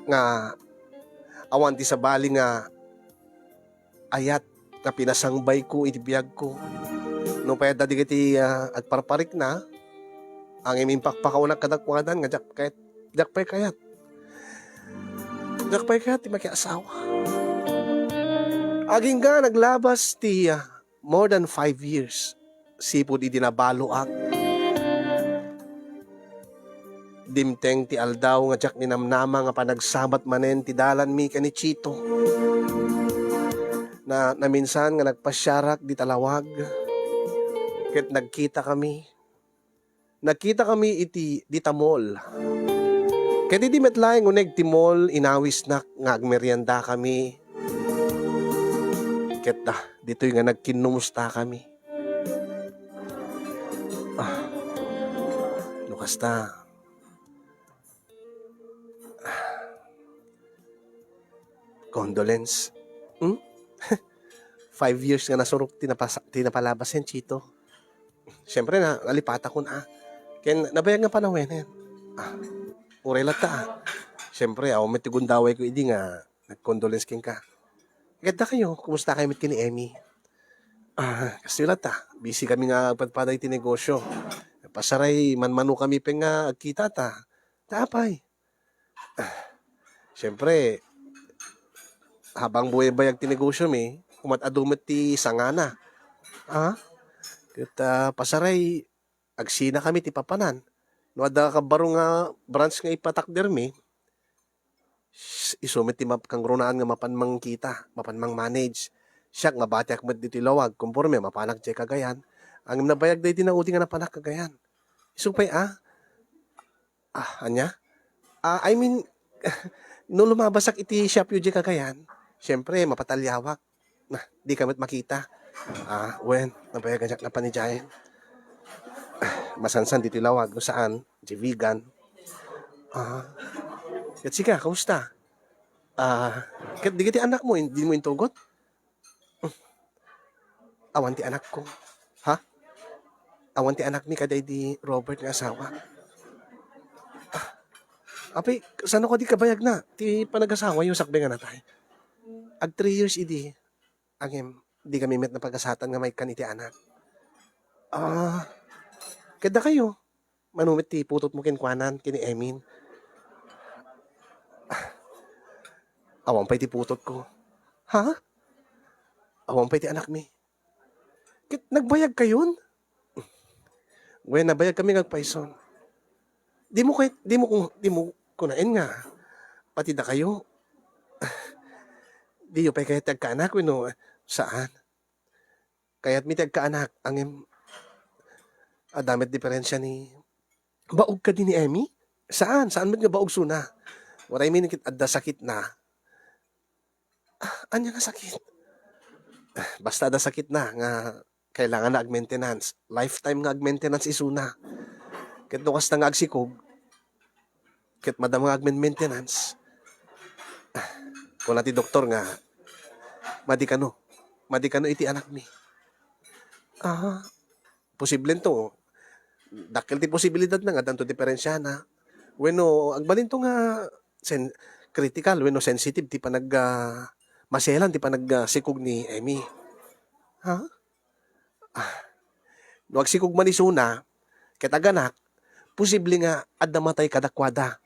nga awan ti sa bali nga ayat nga pinasangbay ko iti biyag ko. No pwede di kiti agparparik na ang iming pakpakaw na kadakwadan nga jakpay kayat. Jakpay kayat ti makiasawa. Aging nga naglabas ti more than 5 years. Sipod iti nabalo ak. Dimteng ti aldaw nga jak ninamnama nga panagsabat manen ti dalan mi kani Chito. Na minsan nga nagpasyarak di talawag. Ket nagkita kami. Nagkita kami iti di tamol. Ket di metlaeng uneg ti mall inawis na nga agmeryenda kami. Ket dito'y nga nagkinumusta kami. Lukas ta. Condolence. 5 years nga nasurok tinapalabas yan, Chito. Siyempre na, nalipata ko na. Kaya nabayag nga panawin yan. Uray lata. Siyempre, may tigundaway ko hindi nga nag-condolence king ka. Ganda kayo, kumusta kayo mit kini Emmy? Kasi lata, busy kami nga pagpaday ti negosyo. Pasaray, manmano kami pa nga agkita ta. Tapay. Siyempre, habang buhay bayag ti negosyo mi, kumat-adumet ti sangana. Pasaray, agsina kami ti papanan. No, ada kabaro nga branch nga ipatakder mi, isumit ti kang runaan nga mapanmang kita, mapanmang manage. Siya nga bati akmat dito lawag, kumporme mapanak jay kagayan. Ang nabayag day tinauti nga napanak kagayan. Isupay anya? I mean, no lumabasak iti shop yu jay kagayan, siyempre mapatalyawak. Di kamit makita. Nabayag na panijayan. Masansan dito lawag, no saan? Di vegan. Sige, kamusta? Di kiti anak mo, hindi mo intugot? Awan ti anak ko. Awan ti anak ni kaday di Robert nga asawa. Apay, saan ako di kabayag na? Ti panag-asawa yung sakbe nga natay. Ag 3 years idi. Angem, di kami met na pag-asatan nga may kaniti anak. Kada kayo. Manumit ti putot mo kinkwanan, kini Emin. Awang pa'y ti putot ko. Awang pa'y ti anak mi. Nagbayag kayon? Nabayag kami ngagpaison. Di mo kunain nga. Pati da kayo. Di yung pa'y kaya tagkaanak, saan? Kaya't mi tagkaanak, angem, damit diferensya ni, baog ka din ni Emmy? Saan? Saan mo nga baog suna? What I mean, adda sakit na. Anya nga sakit? Basta adda sakit na, nga kailangan na ag-maintenance. Lifetime nga ag-maintenance isuna. Ket nukas na nga agsikog, ket madam nga ag-maintenance. Kung nati doktor nga, madikano iti anak mi. Posible to. Dakil ti posibilidad na nga, tanto diferensya na. Agbalin to nga, critical, sensitive, ti pa maselan, ti pa sikog ni Emmy. No, agsikog man isuna, ketaganak, posible nga, adda matay kadakwada.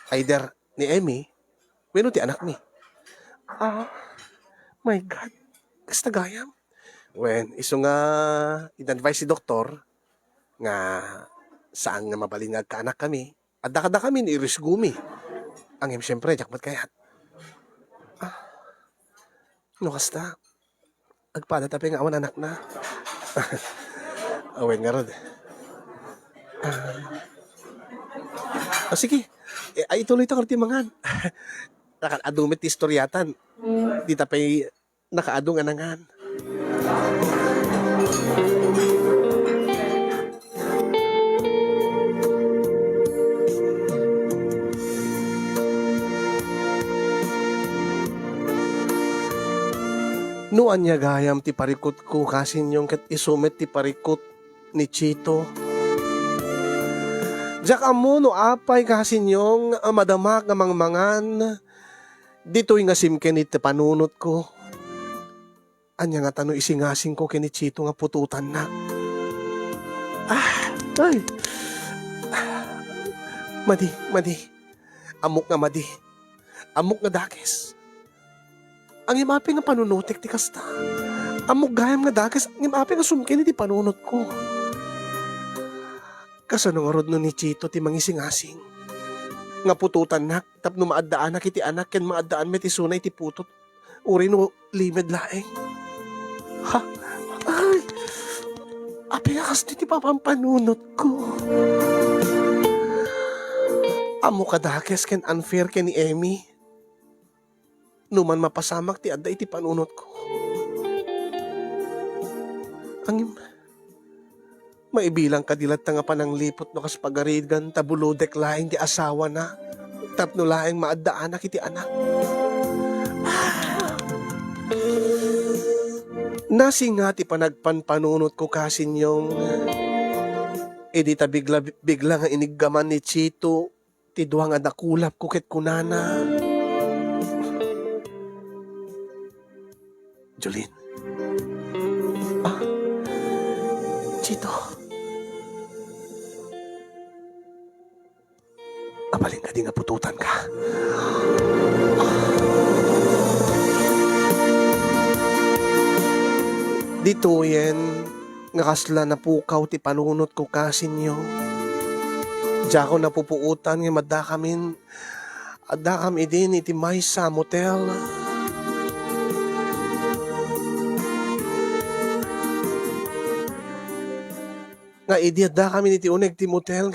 Either ni Emmy, ti anak mi. My God. Kasta gayam. Iso nga, in-advise si doktor, nga saan nga mabalingag ka anak kami, adda kami ni irisgumi. Ang siyempre, jakmat kayat. No, kasta. Agpada tapi nga awan anak na. Awen nga rod. Sige. Ay ituloy ta ti mangan. Nakaadumit ti istoryatan. Di tapay nakaadong anangan. No anya gayam ti parikot ko kasin yung kat isumet ti parikot ni Chito. Diyak amo no apay kasin yung madamak nga mangmangan. Dito'y nga simken iti panunot ko. Anya nga tano isingasing ko kini Chito nga pututan na. Ay. Madi. Amok nga madi. Amok nga dakes. Ang imapi nga panunutik ti kasta. Amok gayam nga dakes. Ang imapi nga sumkin iti panunot ko. Kasano nga rod no ni Chito ti mangisingasing. Nga pututan na. Tapno maaddaan na kiti anak. Ken maaddaan met isunay ti putot. Uri no limed laeng. Ha? Ay. Api nga kasti ti papampanunot ko. Amo kadakes ken unfair ken ni Emmy. Numan mapasamak ti adda iti panunot ko. Ang maibilang kadilat nga pananglipot no kas pagarigan tabulodek laing ti asawa na. Tapno laing maaddaan na kiti anak. Nasinga ti panagpanpanunot ko kasin yung edita bigla nga iniggaman ni Chito ti duwa nga dakulap ko ket kunana. Jolene. Chito. Abaling ka di nga pututan ka. Dito yan, nga kasla na pukaw ti panunot ko kasin nyo. Diya ko napupuutan nga adda kami din iti may sa motel. Nga idi adda kami niti uneg ti motel.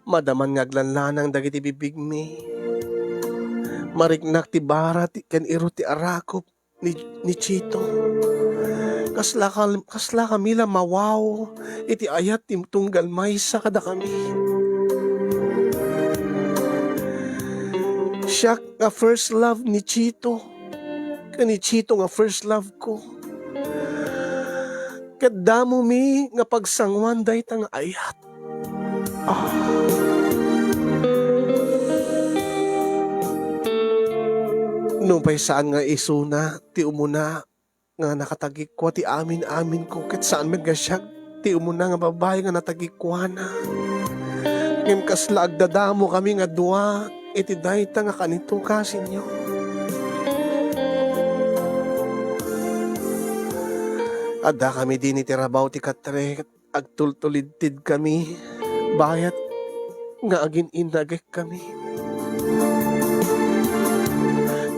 Madaman ngaglanlanang dagiti bibig mi. Mariknak ti barat ken iro ti arakop ni Chito. Kasla kami la mawaw iti ayat ti tunggal maysa kada kami. Siya nga first love ni Chito. Kani Chito nga first love ko. Kadamo mi nga pagsangwan day tang ayat. Nung pa'y saan nga isuna, ti umuna nga nakatagik ko, ti amin ko, ket saan maggasyak, ti umuna nga babae nga natagik ko na. Ngem kasla agdadamo kami nga dua, iti dayta nga kanito kasin nyo. Adda kami din iti rabaw ti katre, agtultulidtid kami, bayat nga agin inagek kami.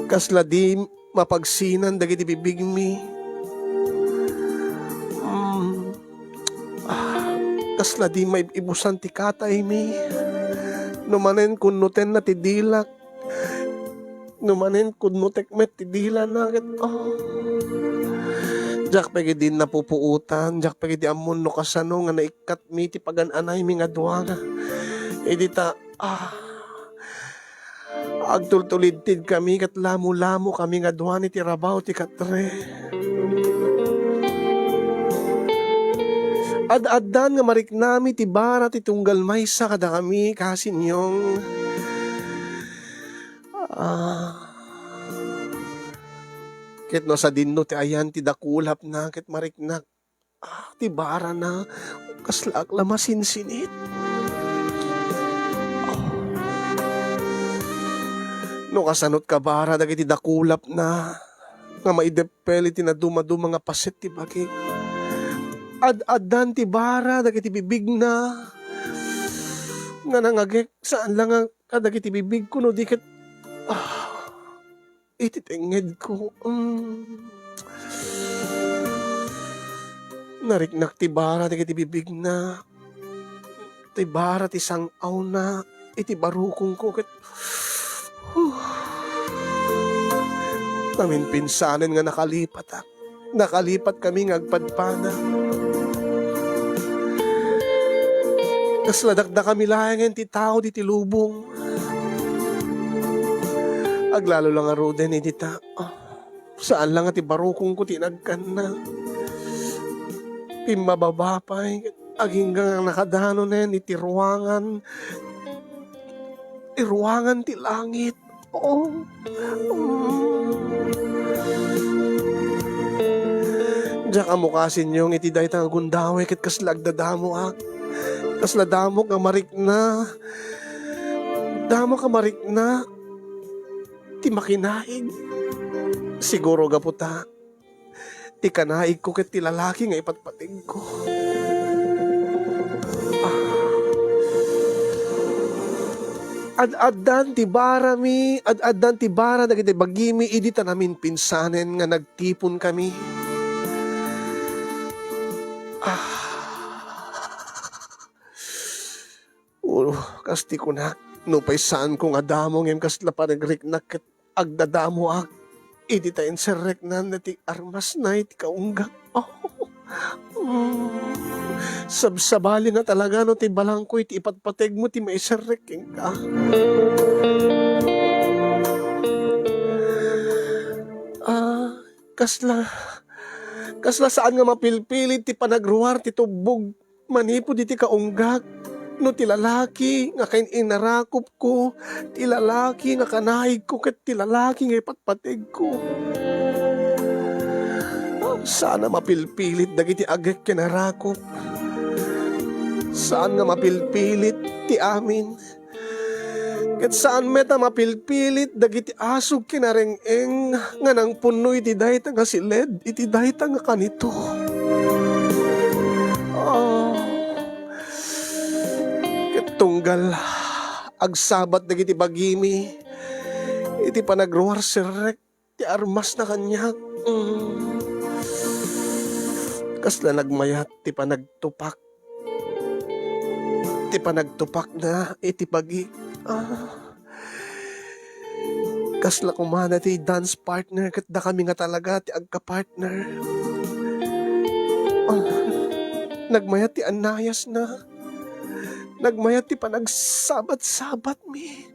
Kasla di mapagsinan dagiti bibig mi. Kasla di may ibusan ti katay mi. Numanen kunnoten na ti dilak. Numanen kunnotek met ti dila na. Jak pagi din napupuutan. Jak pagi di amon no kasano nga naikat mi ti pagan-anay mi nga duwaga. Edita, agtultulidtid kami kat lamo-lamo kami nga duha ni ti rabaw ti katre. Ad-addan nga mariknami ti bara ti tunggal maysa kada kami kasin yung ket no sa dinno ti ayan ti dakulap na ket mariknak ti bara na kaslak lamasinsinit. No kasanot ka bara dagiti dakulap na nga maidepel iti na dumaduma nga paset ti bagi. Ad-addan ti bara dagiti bibig na nga nangagek saan lang nga kadagiti bibig ko no diket iti tenged ko. Nariknak ti bara ti bibig na. Ti bara ti sangaw na. Iti barukong ko ket namin pinsanen nga nakalipat ak. Nakalipat kami nga agpadpana. Kas ladakda kami layangan ti tao di ti lubong. Aglalo lang nga roden iti ta. Saan lang ti barukong ko tinagkan na. Pimababapay. Aginggang nakadano na yan iti ruangan. Iruangan ti langit. Oo. Diyak amukasin yung iti dahi tang agundawe ket kaslagdadamo ak. Kasladamo ka marik na. Damo ka marik na. Ti makinaig. Siguro gaputa. Ti kanaig ko ket ti lalaki nga ipatpatig ko. Ad-addan ti bara mi, ad-addan ti bara dagiti bagimi idi ta namin pinsanen nga nagtipon kami. Kasti ko na, no pa'y saan ko nga damo ngem kasla pa nagriknak ket agdadamo ak. Idi ta inserrek na ti armas na iti kaunggak. Sabsabali nga talaga no ti balangko iti ipatpateg mo ti maiserrek ka. Kasla saan nga mapilpilit ti panagruwar ti tubog manipod iti kaunggak. No ti lalaki nga kain inarakop ko, ti lalaki nga kanahig ko ket ti lalaki nga ipatpateg ko. Sana mapilpilit dagiti agek kinarakop. Saan nga mapilpilit ti amin. Ket saan meta mapilpilit dagiti asog kinareng-eng nga nang puno iti dayta nga siled, iti dayta nga kanito. Tunggal agsabat dagiti bagimi iti panagruwar serrek ti armas na kanya. Kasla nagmayat ti panagtupak na iti pagi. Kasla kumana ti dance partner ket da kami nga talaga ti agka-partner. Nagmayat ti anayas na. Nagmayat ti panagsabat-sabat mi.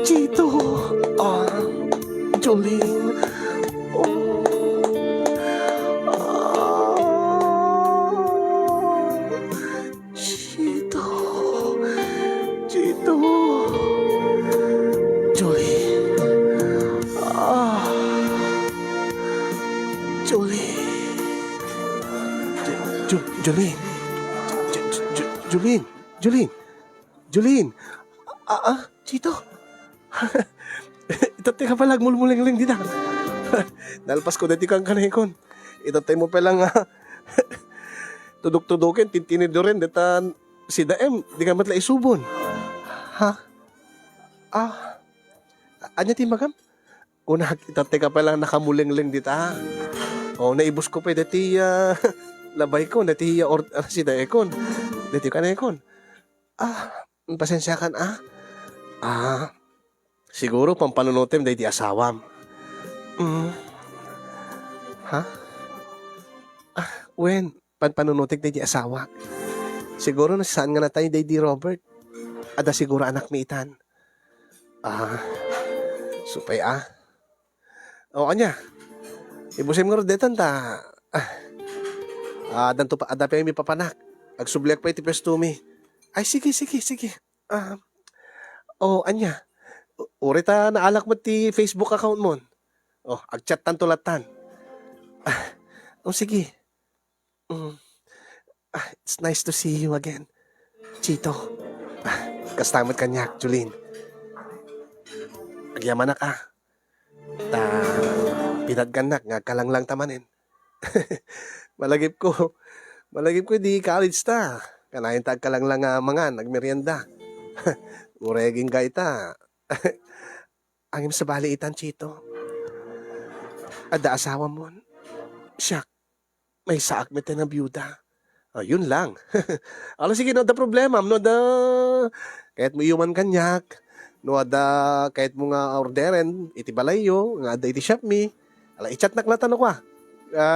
Chito. Jolene. Chito. Jolene. Jolene. Chito. Itatay ka palag mulmuling-ling dita. Nalpas ko dati kang kanaykon. Itatay mo palang tudok-tudokin, tintinidorin, dita si Daem, di ka matla isubon. Ha? Anya ti magam? Una, itatay ka palang nakamuling-ling dita. Naibos ko pa dati labay ko, dati si Daekon. Dati ka na ekon. Pasensya kan siguro pampanunutim dahil di asawam. Ha? Wen, pampanunutik dahil di asawa. Siguro nasaan nga na tayo dahil di Robert. Ada siguro anak mi itan. Supay anya. Ibusim nga ro detan ta. Danto pa, adapay mi papanak. Agsubliak pa iti pesto mi. Ay, sige. Anya. Uri ta naalak mo ti Facebook account mo. Agchat tan tulatan. Sige. It's nice to see you again, Chito. Kastamot kanyak, Jolene. Agyaman na ka. Pinadganak nga kalanglang tamanin. Malagip ko di college ta. Kanahin tag ka lang mga nagmerienda. Ureging ka ita. Angim sa baliitan, Chito. Ada asawa mo. Siya, may saak met na byuda. Yun lang. Sige, no, da problema. No, da, kahit mo iuman kanyak, no, da, kahit mo nga orderen, iti balayo, nga da iti shop me, i-chat na tanong ko.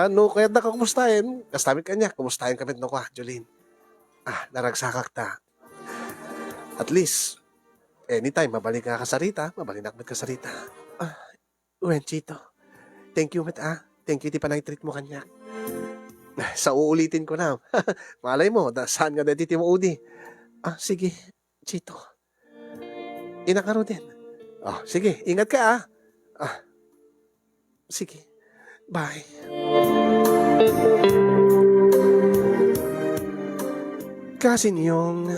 No, kahit na kakumustahin, kastamit kanyak, kumustahin kami no ko, Jolene. Naragsakak ta. At least, anytime, mabalik ka kasarita, mabalik na kasarita. Chito. Thank you, Thank you, di pa treat mo kanyak. Sa uulitin ko na. Malay mo, saan nga dati mo udi? Sige, Chito. Inakaro din. Sige, ingat ka sige, bye. Kasi niyong...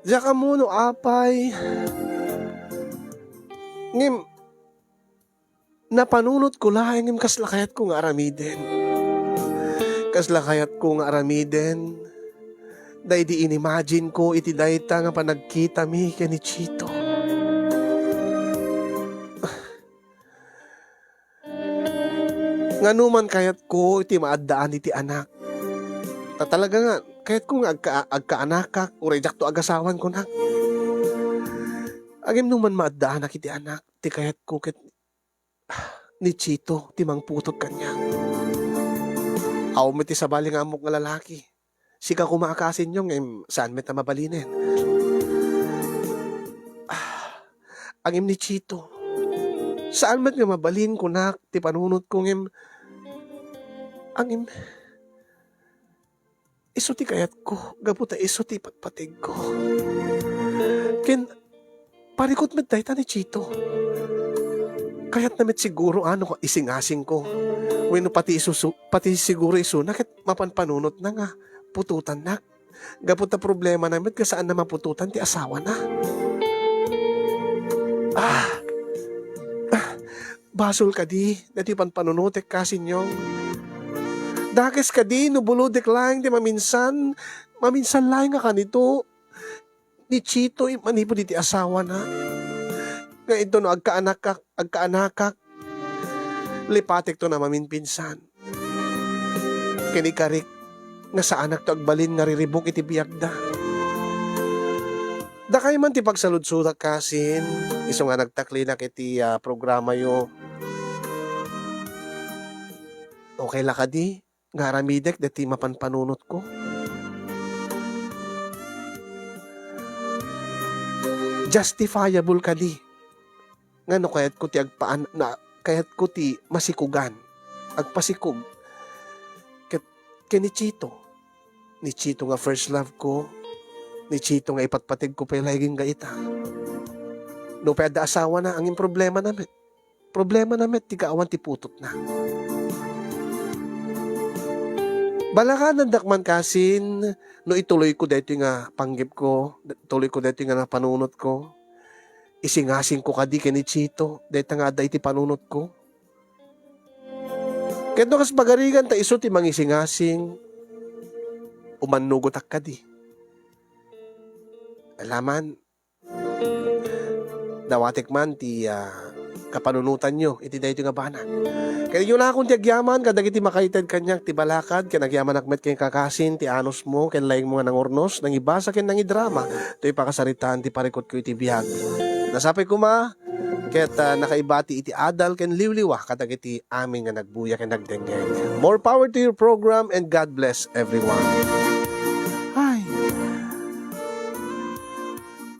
Diyan ka muna, apay. Ngim, napanunot ko lang ngim kaslakayat ko nga aramiden. Kaslakayat ko nga aramiden. Day di inimagine ko iti dayta nga panagkita mi kani Chito. Nga numan kayat ko iti maaddaan iti anak. Talaga nga, kahit kung agka-anakak, o rejak to agasawan ko na. Agim numan maaddaan iti anak, ti kayat ko kit ni Chito, ti mangputot kanya. Aw mo ti sabali nga amok nga lalaki. Sika kumakasin yung saan met na mabalinin. Angim ni Chito. Saan met nga mabalin ko na, ti panunot ko angim, iso ti kayat ko, gaputa iso ti patpatig ko. Ken, parikot met dayta ni Chito. Kayat na met siguro ko isingasing ko. Weno pati siguro iso, nakit mapanpanunot na nga, pututan na. Gaputa problema na met, kasaan na mapututan ti asawa na. Basol ka di, dati panpanunutek kasin yung. Dakes ka di, nubuludek lang, di maminsan lang nga kanito. Ni Chito, manipo di ti asawa na. Nga ito no, agkaanak, lipatik to na maminpinsan. Kinikarik, nga sa anak to agbalin nga riribok iti biyagda. Da kayo man ti pagsaludsudak kasin, iso nga nagtaklinak iti programa yo. Okay la ka di? Nga aramidek dati mapanpanunot ko. Justifiable ka di. Nga no kayat ko ti kayat ko ti masikugan. Agpasikog. Ni Chito. Ni Chito nga first love ko. Ni Chito nga ipatpatig ko pa laging gaita. No pwede asawa na ang problema namin. Problema namin ti kaawan ti putot na. Balakan ng dakman kasin, no ituloy ko dito nga panggip ko, tuloy ko dito nga napanunot ko, isingasing ko kadi kani Chito, dito nga da iti panunot ko. Kaya no kas pagarigan ta iso ti mangisingasing, umanugot ak kadi. Alaman, dawatik man ti kapanunutan nyo, iti dahito nga bana. Kaya yun na akong ti agyaman, kadag iti makaited kanyak, ti balakad, kaya nagyaman akmet kayong kakasin, ti anos mo, kaya laing mga nangurnos, nang ibasa kaya nang idrama, ito ipakasaritaan, ti parikot ko iti biyag. Nasapay ko kaya nakaibati iti adal, kaya liwliwa, kadag iti amin nga nagbuya, kaya nagdenggeng. More power to your program, and God bless everyone. Ay.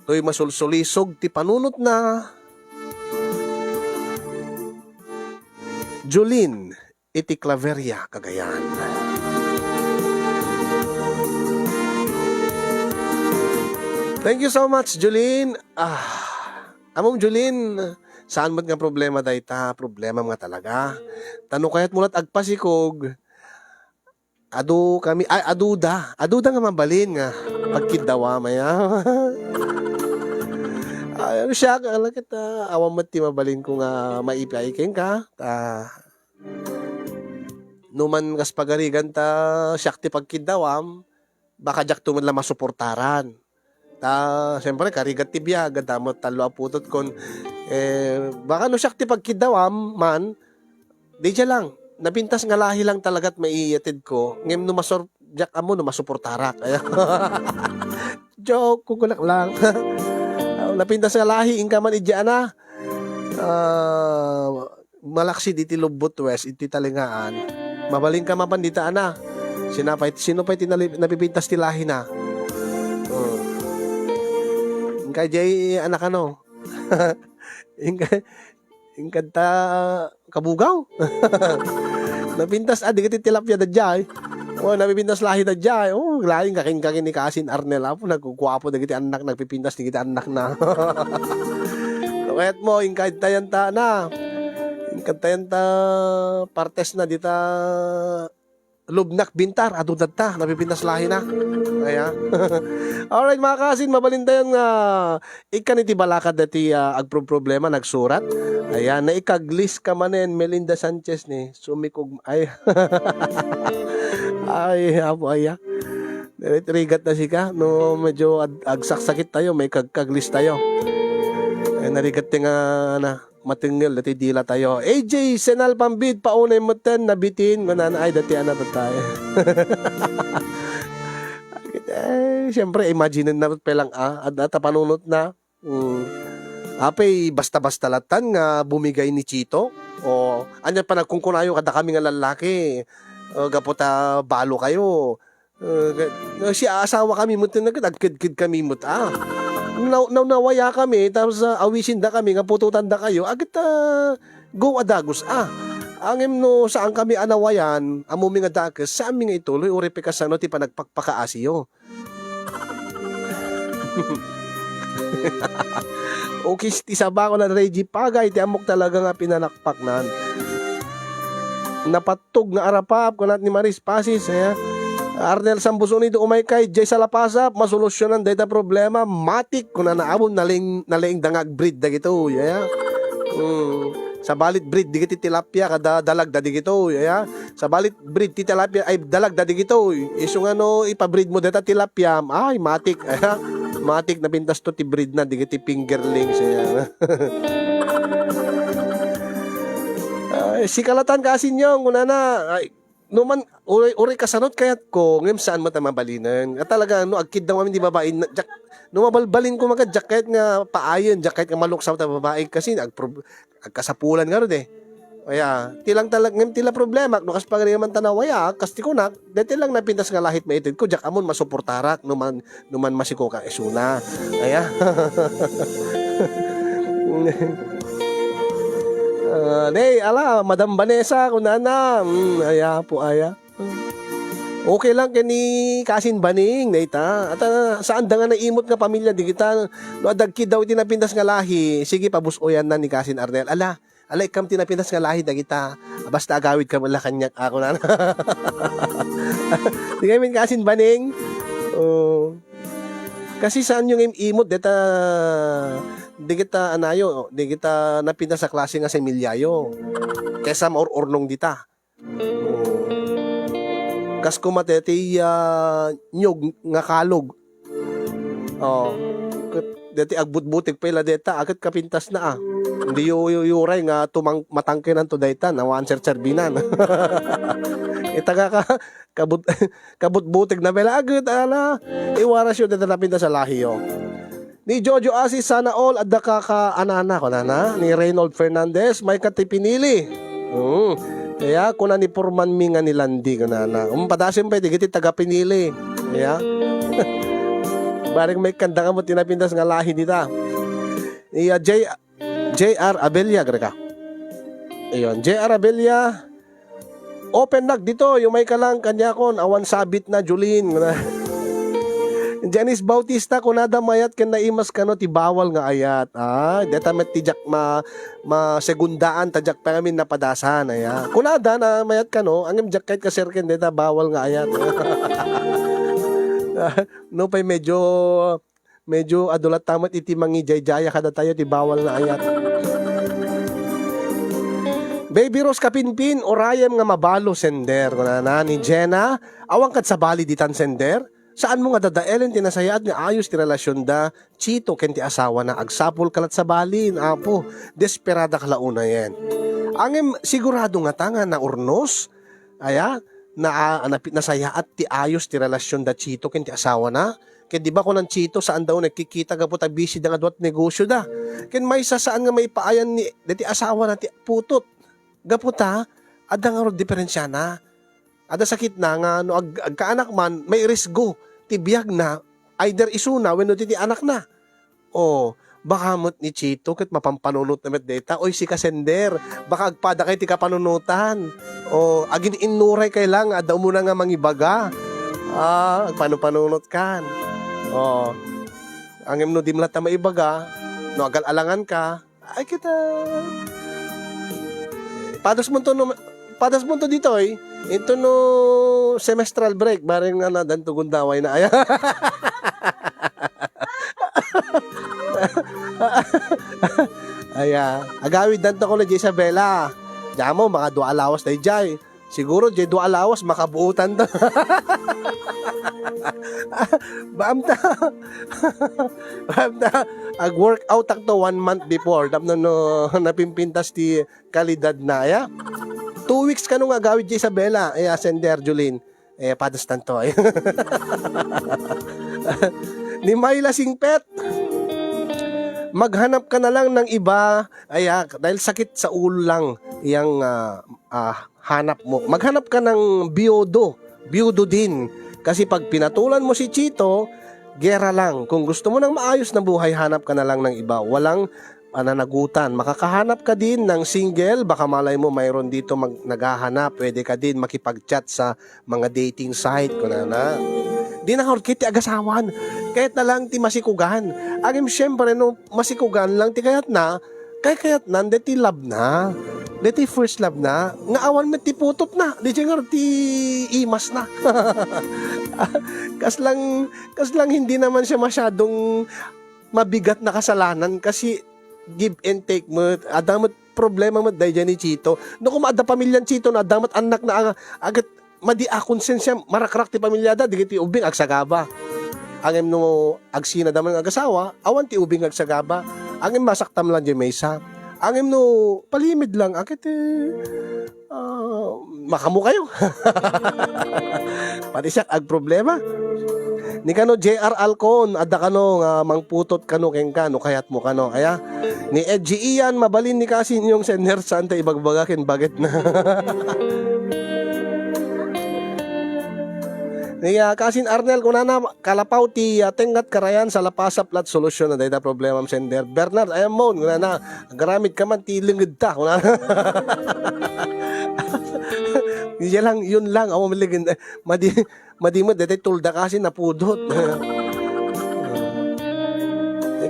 To'y masulsulisog, ti panunot na, Jolene, iti Claveria, Cagayan. Thank you so much, Jolene. Amom Jolene, saan mo't nga problema dayta? Problema nga talaga. Tanong kaya't mulat agpasikog. Aduda nga mabalin nga. Pagkidawa maya. Siya, kita, awam mo't ti mabalin ko nga maipaiking ka. Numan kas pagarigan ta, siyak ti pagkidawam, baka jak tuman lang masuportaran. Siyempre, karigat tibya, gadamot talo aputot kon. Baka no siyak ti pagkidawam man, di dya lang. Napintas nga lahi lang talaga't maiiyatid ko. Ngem no jak amo no masuportarak. Joke, kukulak lang. Napintas nga lahi, ingka man idya na. Malaksi diti Lubot West, iti talingaan. Mabaling ka mapandita na. Sino pa napipintas ti lahi na? Ingka jay anak ano. Ingkanta kabugaw. Napintas di kiti tilapia da jay. Napipintas lahi da jay. Laing kaking ni Kasin Arnel apo nagkukwapo da kiti anak nagpipintas di kiti anak na. Kaya't mo ingkad tayan ta na. Ingkad tayan ta partes na dita lubnak bintar adudat ta napipintas lahi na. Kaya alright mga kasin, mabalintayan nga ikan iti balakad dati agproblema nagsurat. Ayan, na ikaglis ka manen Melinda Sanchez ni sumikog ay ay apo aya. Trigat na sika no medyo agsaksakit tayo, may kaglis tayo. Ay narigat nga na matingil dati dila tayo. AJ Senal Pambid paunay mo ten nabitin manan ay dati ana tayo. Siyempre, imagine na pelang at panunot na. Apay, basta-basta latan nga bumigay ni Chito. O, anya pa nagkungkunayo kada kami nga lalaki. Gapota balo kayo. Siya asawa kami mo nagkid kami mo nawaya kami, tapos awisin da kami, nga pututan da kayo, agit go adagos angem no saan kami anawayan, amumi nga dakes, sa amin nga ituloy, uri pikasano, ti panagpakpakaasiyo. Okay, ti saba ko na Reggie Pagay, ti amok talaga nga pinanakpak nan. Napatog nga arapap, kunat ni Maris Pasis, Arnel Sambusoni do umay kay Jay Salapasap, masolusyonan data problema, matik kuna naabon naling dangag breed dagito, sa balit breed digiti tilapia kada dalag dadigito, sa balit breed ti tilapia ay dalag dadigito, iso nga no ipabreed mo data tilapia, ay matik, matik na pintas to ti breed na digiti fingerlings, si kalatan kasin yung kuna na, ay numan uri kasanot kayat ko ngem saan mo ta mabalinan at talaga no agkid daw di babae no mabalbalin ko mga jacket nga paayon jacket nga maluksaw ta babae kasi agkasapulan nga ron kaya tilang talag ngem tila problema no kas pagriman tanawaya kas ti kunak deti lang napintas nga lahit maitid ko jak amon masuportarak numan masiko ka esuna kaya ala, Madam Vanessa, kunana. Aya po, aya. Okay lang kani Kasin Baning, naita. At saan da nga naimot nga pamilya, di kita, no adagkid daw tinapintas nga lahi. Sige, pabusoyan na ni Kasin Arnel. Ala, ikam tinapintas nga lahi, da kita. Basta agawid ka mula kanyak ako na. Di kami Kasin Baning. Kasi saan yung imot, deta di kita napinta sa klase nga sa Emilyayo kesa maururnong dita kas kumateti nyog nga kalog deti agbutbutik pala deta agad kapintas na hindi yuray nga matangkinan to dayta na wanser serbinan itaga ka kabutbutik na pala agad iwaras yun deta napinta sa lahiyo ni Jojo Asis sana all at anana ko na ni Reynold Fernandez may katipinili. Kaya kuna ni Purman Minga ni Landi ko na. Padasin pa digiti taga pinili. Kaya baring may kanda ka mo tinapintas nga lahi dita. Ni JR Abelia greka. Ayun, JR Abelia open nag dito yung may kalang kanya kon awan sabit na Julin. Janice Bautista kunada mayat ken naimas kano ti bawal nga ayat. Deta met ti jak ma segundaan tajak pa kami napadasan aya. Kunada na mayat kano angem jak kahit kaser ken deta bawal nga ayat. No pay medyo adulat tamat iti mangijay-jaya kada tayo ti bawal nga ayat. Baby Rose Kapinpin, orayam nga mabalo sender kunana ni Jenna. Awang kat sa bali ditan sender. Saan mo nga dadaelen tinasayat nga ayos ti relasyon da Chito ken ti asawa na agsapol kalat sa balin apo desperada kalauna yan. Angem sigurado nga tanga na urnos aya nasaya at ti ayos ti relasyon da Chito ken ti asawa na. Ken di ba ko ng Chito saan daw nagkikita ga po ta busy da nga duat negosyo da. Ken may saan nga may paayan ni ti asawa na ti putot. Gaputa ada nga ro diferensya na. Ada sakit na nga no agkaanak man may risgo ti biyag na either isuna wenno ti anak na. O baka mo't ni Chito ket mapampanunot na met data oy si kasender baka agpada kay ti kapanunutan. O agin inuray kay lang ada mo na nga mangibaga. Agpanupanunot kan. O angem no dimlat ta maibaga no agal alangan ka ay kita padas mo to dito eh. Ito no semestral break, bareng nga na danto gundaway na aya. Aya, agawid danto ko na Isabela. Damo mga 2 alawas na ijay. Siguro jay 2 alawas makabuutan to. Baamta. Ag workout to 1 month before. Tapno no napimpintas ti kalidad na aya. 2 weeks ka nung agawid di Isabela. Sender Julin. Padas tanto. Ni Mayla Singpet. Maghanap ka na lang ng iba. Dahil sakit sa ulo lang. Yang hanap mo. Maghanap ka ng biyudo. Biyudo din. Kasi pag pinatulan mo si Chito, gera lang. Kung gusto mo ng maayos na buhay, hanap ka na lang ng iba. Walang pananagutan. Makakahanap ka din ng single, baka malay mo mayroon dito naghahanap, pwede ka din makipag-chat sa mga dating site ko na. Di na kiti agasawan, kahit na lang ti masikugan. Agim syempre no masikugan lang ti kayat na deti love na. Deti first love na, nga awan met ti putot na, di nga ti imas na. kas lang hindi naman siya masyadong mabigat na kasalanan kasi give and take mo, adamat problema mo dahil ni Chito. No kung ada pamilyan Chito na adamat anak na agad madi akonsensya marakrak ti pamilya da digiti ubing agsagaba. Angem no agsina daman ng agasawa, awan ti ubing agsagaba. Angem masaktam lang di maysa. Angem no palimid lang akit makamu kayo. Pati siya ag problema. Ni kano JR Alcon adda kano nga mangputot kano ken kano kayat mo kano aya ni Edgy Ian mabalin ni kasi yung sender santa ibagbaga ken baget na. Niya kasin Arnel kunana kalapaw ti tengat karayan sa lapasa plat solusyon na dayta problema am sender Bernard ayam mo kunana garamit ka man ti lingid ta kunana. Yun lang ako maligin madi mo dete tulda kasi napudot.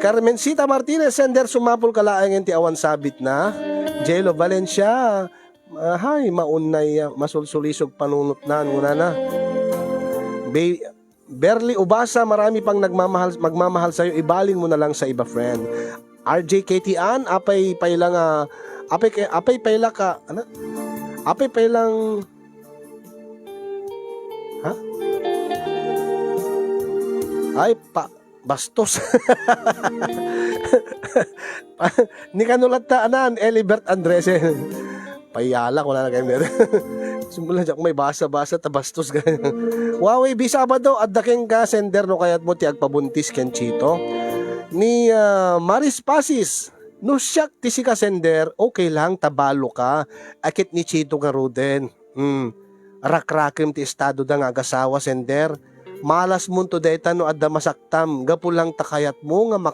Carmencita Martinez sender sumapol kalaangen ti awan sabit na Jello Valencia hay maunay masulsulisog panunot nan na. Berly Ubasa marami pang magmamahal sa iyo ibalin mo na lang sa iba friend. RJ Katian apay pailang apay paila ka ano? Apay pailang ha? Ay bastos. Ni kanulat ta anan Elibert Andres. Payala ko na kayo meron. Sumula dyan may basa-basa tabastos ganyan. Huawei Bisabado at daking ka sender no kayat mo ti agpabuntis ken Chito. Ni Maris Pasis no siyak ti si ka sender okay lang tabalo ka akit ni Chito nga ruden. Rakrakim ti estado da nga agasawa sender. Malas mo to deta no adda masaktam gapu lang takayat mo nga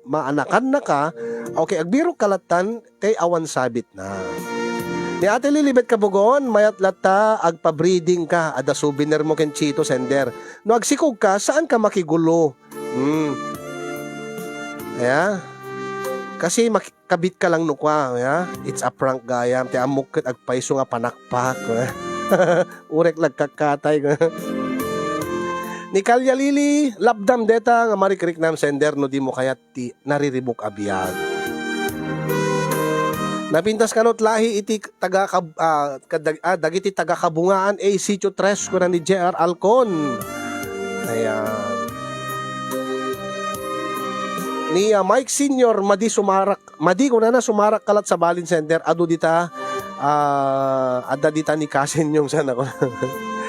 maanakan na ka okay agbiro kalatan kay awan sabit na. Ni Ate Lilibet Kabugon, mayat lata, agpa-breeding ka, ada souvenir mo ken Chito sender. No agsikog ka, saan ka makigulo? Kasi makabit ka lang nukwa, it's a prank gayam, ti amok agpaiso nga panakpak. Urek lagkakatay. Ni Kalya Lili, labdam deta, nga marikrik nam sender, no di mo kayat ti nariribok abiyag. Napintas kanot lahi iti dagiti taga kabungaan sitio 3 ko na ni JR Alcon. Ayan. Ni Mike Senior, madi ko na sumarak kalat sa balin center, adu dita, ada dita ni Kasin yung sana ko.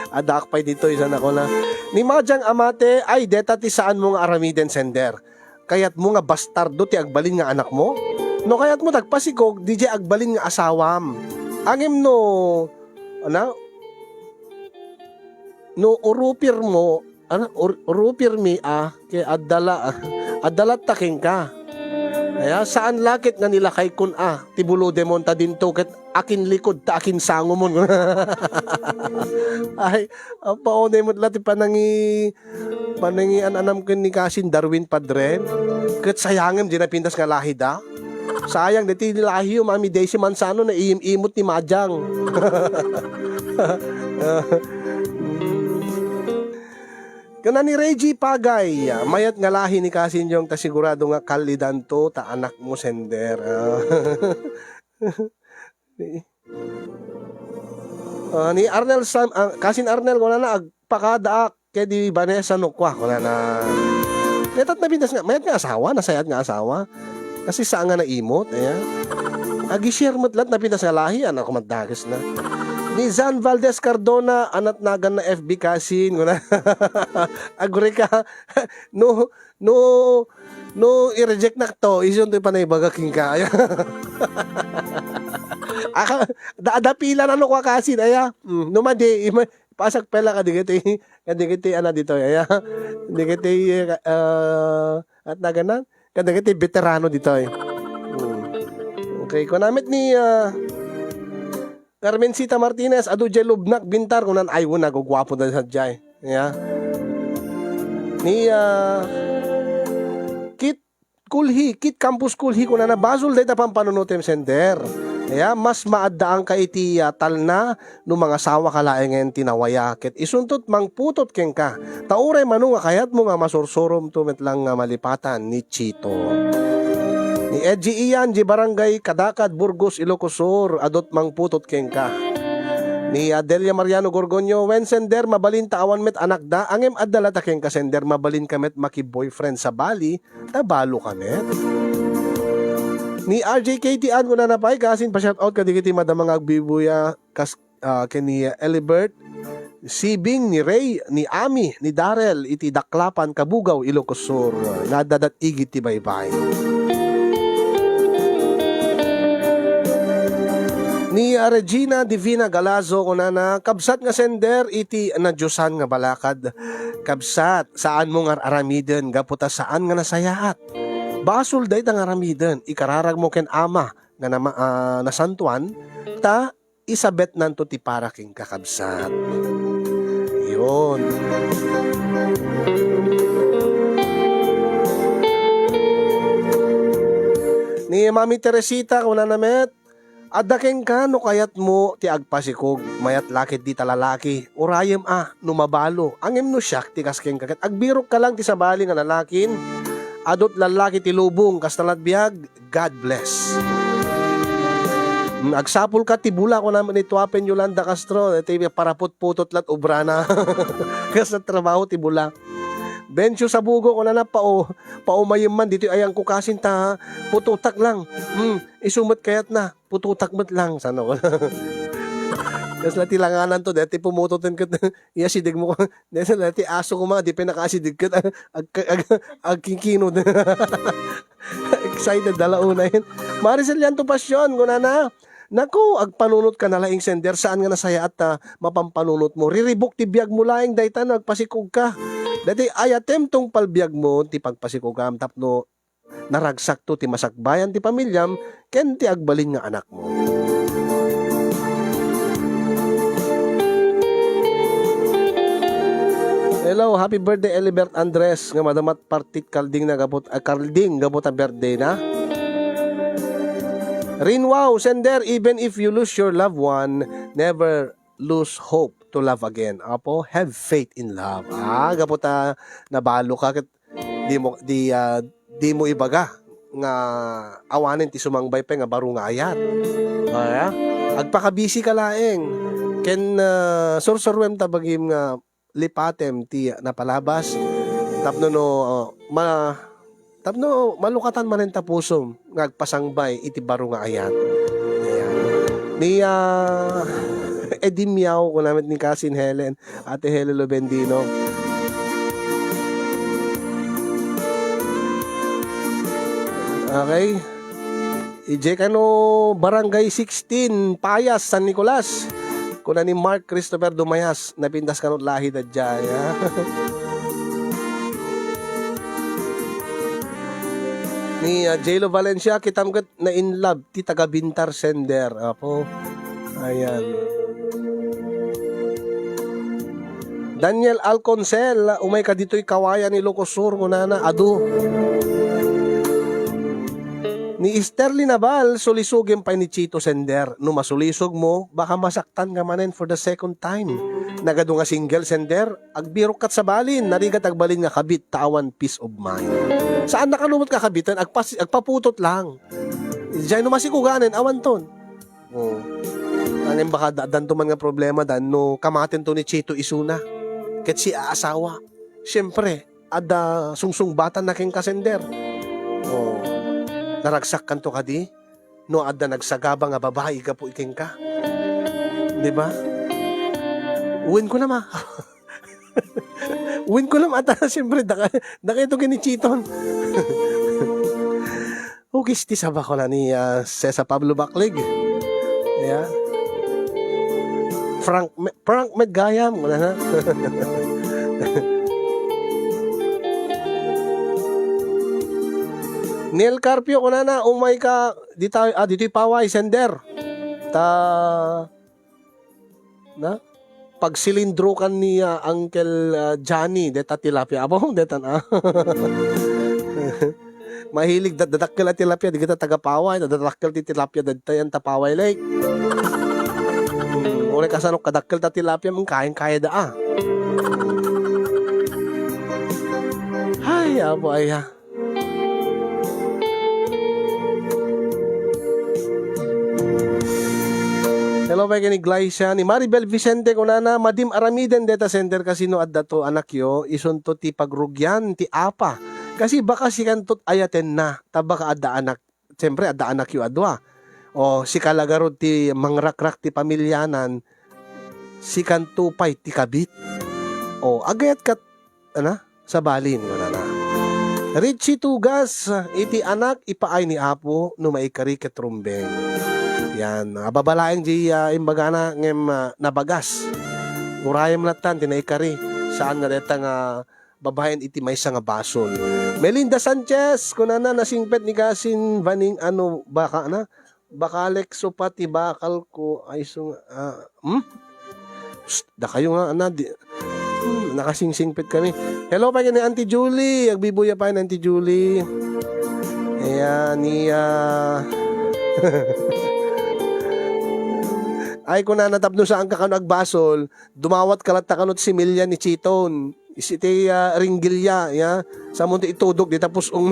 Ada akpay dito, sana ko na. Ni Majang Amate, ay deta ti saan mo nga aramiden sender. Kayat mo nga bastardo ti agbalin nga anak mo? No kayat mo tagpasikog, di agbalin nga asawam. Angem no, ano? No urupir mo, urupir mi kay adalat taking ka. Kaya saan lakit nga nila kay kun tibulo demonta din to ket akin likod ta akin sango mon. Ay paone mo lati panangi anam ken ni Kasin Darwin Padren ket sayangem di napintas nga lahi da. Sayang deti lahi mami Daisy Mansano na imot ni Majang. Kana ni Reggie Pagay, mayat nga lahi ni Kasin yung ta sigurado nga kalidan to ta anak mo sender. Ni Arnel Kasin Arnel ko na agpakadaak kay di Vanessa Nukwa ko na. Netat na bintas nga, mayat nga asawa, nasayat nga asawa. Kasi saan nga na imot, ayan. Agi-share mo't lahat na pintas nga lahi, anak ko magdagas na. Ni Zan Valdez Cardona, anat nagan na FB Kasin ko na. Agure ka no i-reject na to isun to panay bagaking ka. Da pila na no kwa Kasin aya. No man di pasak pela ka digiti ana dito aya. Digiti at naganan kadagiti veterano dito eh. Okay, kunamit ni Carmencita Martinez, adu jay lubnak bintar kunan ay wala gugwapo na sa jay. Yeah. Ni Kit Campus Kulhi kunan na basol data pampanunutem sender. Yeah, mas maaddaang ka iti tal na no mga sawa kalaengen tinawaya ket isuntot mangputot ken ka. Tauray manu nga kayat mo nga masursurom tumet lang nga malipatan ni Chito. Ni Edgy Ian, di Barangay Kadakad, Burgos, Ilocos Sur, adot mang putot keng ka. Ni Adelia Mariano Gorgonyo, when sender mabalin taawan met anak da, angem adala ta keng ka sender mabalin kamet maki-boyfriend sa Bali, tabalo kamet. Ni RJKT an ko na napay, kasin pa shoutout ka digiti madamang agbibuya, kani Elibert, si Bing, ni Ray, ni Ami, ni Darrell, iti Daklapan, Kabugaw, Ilocos Sur, nadadat igit ti baybay. Ni Regina Divina Galazo kunana kabsat nga sender iti nadyosan nga balakad. Kabsat saan mo nga aramiden gaputa saan nga nasayaat. Basol day ta nga aramiden ikararag mo ken ama nga nasantuan ta isabet nanto ti paraking kakabsat. Yun. Ni Mami Teresita kunana met adakeng ka no kayat mo ti agpasikog mayat lakit di talalaki urayem numabalo angem no siyak ti kaskeng kaket agbirok ka lang ti sabali nga lalakin adot lalaki ti lubong kastalat biag God bless. Agsapul ka ti bula ko naman ito Apen Yolanda Castro ti paraput-putot lat ubrana kas trabaho ti bula. Bencho sa bugo ko na paumayim man dito ayang kukasin ta pututak lang. Isumot kayat na pututak mat lang sana ko. Kasi lati langanan to dati pumutotin kat sidig mo ko. Dati lati aso ko mga di pinakasidig kat agkikino. Excited dalauna yun. Maricel yan to pasyon ko na. Naku, agpanunot ka na laing sender saan nga nasaya at mapampanunot mo. Riribok ti biyag mo laing daytan agpasikog ka. Dati ayatem tong palbiag mo ti pagpasikogam tapno naragsak to ti masakbayan ti pamilyam ken ti agbalin nga anak mo. Hello, happy birthday Elibert Andres nga madamat partit kalding na gabot kalding gabot a birthday na. Rinwaw sender, even if you lose your loved one, never lose hope to love again. Apo, have faith in love. Gaputa nabalo ka ket di mo ibaga nga awanen ti sumangbay pa nga baro nga ayat. Agpakabisi ka laeng. Ken sursurwem tabagim nga lipatem ti napalabas tapno no tapno malukatan man enta pusom ngagpasangbay iti baro nga ayat. Ayan. Ni Edimiao ko namin ni Cousin Helen, Ate Helen Lubendino. Okay. Ije kano Barangay 16, Payas, San Nicolas. Kuna ni Mark Christopher Dumayas, napindas kanot lahi dadya. Ni J.Lo Valencia, kitamgat na in love, ti taga Bintar Sender. Apo. Ayan. Daniel Alconcel, umay ka dito'y kawayan ni Locosur, ngunana, adu. Ni Esterly Naval, sulisugin pa ni Chito Sender. No masulisog mo, baka masaktan ka manen for the second time. Nagado nga single Sender, agbirok kat sa balin, narigat agbalin nga kabit, tawan peace of mind. Saan nakalumot ka kabitan? Agpaputot lang. Diyan no masikuganin, awan ton. Oh. Anin baka danto man nga problema dan no kamatin to ni Chito Isuna. Ket si aasawa. Siyempre, ada sungsung bata na king kasender. Oh. Naragsak kanto ka di? No, adda nagsagaba nga babae ka po iking ka. Diba? Uwin ko na ma. Uwin ko na ata. Siyempre, ito ginichiton. Ugis ti sabak ko na ni Cesar Pablo Baclig. Yeah. Frank Medgayam. Wala na. Neil Carpio ko na umay ka dito'y paway sender na pagsilindro kan ni Uncle Johnny deta tilapia abo detan mahilig dadakkel at tilapia di kita taga paway dadakkel ti tilapia dadtayan ta paway lake ore kasano kadakkel ta tilapia mong kain kaya da ay abo ay hello ba ni Glycia ni Maribel Vicente kunana madim aramiden data center kasi no adda to anak yo isunto ti pagrugyan ti apa kasi baka si kantot ayaten na tabaka adda anak siyempre adda anak yo adwa o si kalagarod ti mangrakrak ti pamilyanan si kantupay ti kabit o agayat kat sa balin kunana Richie Tugas iti anak ipaay ni apo no maikari ket rumbeng. Yan, babalaeng di imbagana ngem nabagas. Urayam latan tinaikari saan nga deta nga babaen iti maysa nga basol. Melinda Sanchez kunana nasingpet ni Kasin Vaning baka na bakalek supati bakal ko ay sung da kayo nga nakasingsingpet kami. Hello pa ni Auntie Julie, agbibuya pa ni Auntie Julie. Ayan ni ay kung nanatapno saan ka agbasol, dumawat kalat takanot si Milya ni Chiton. Isiti ringgilya, ya. Sa munti itudog, di tapos mo.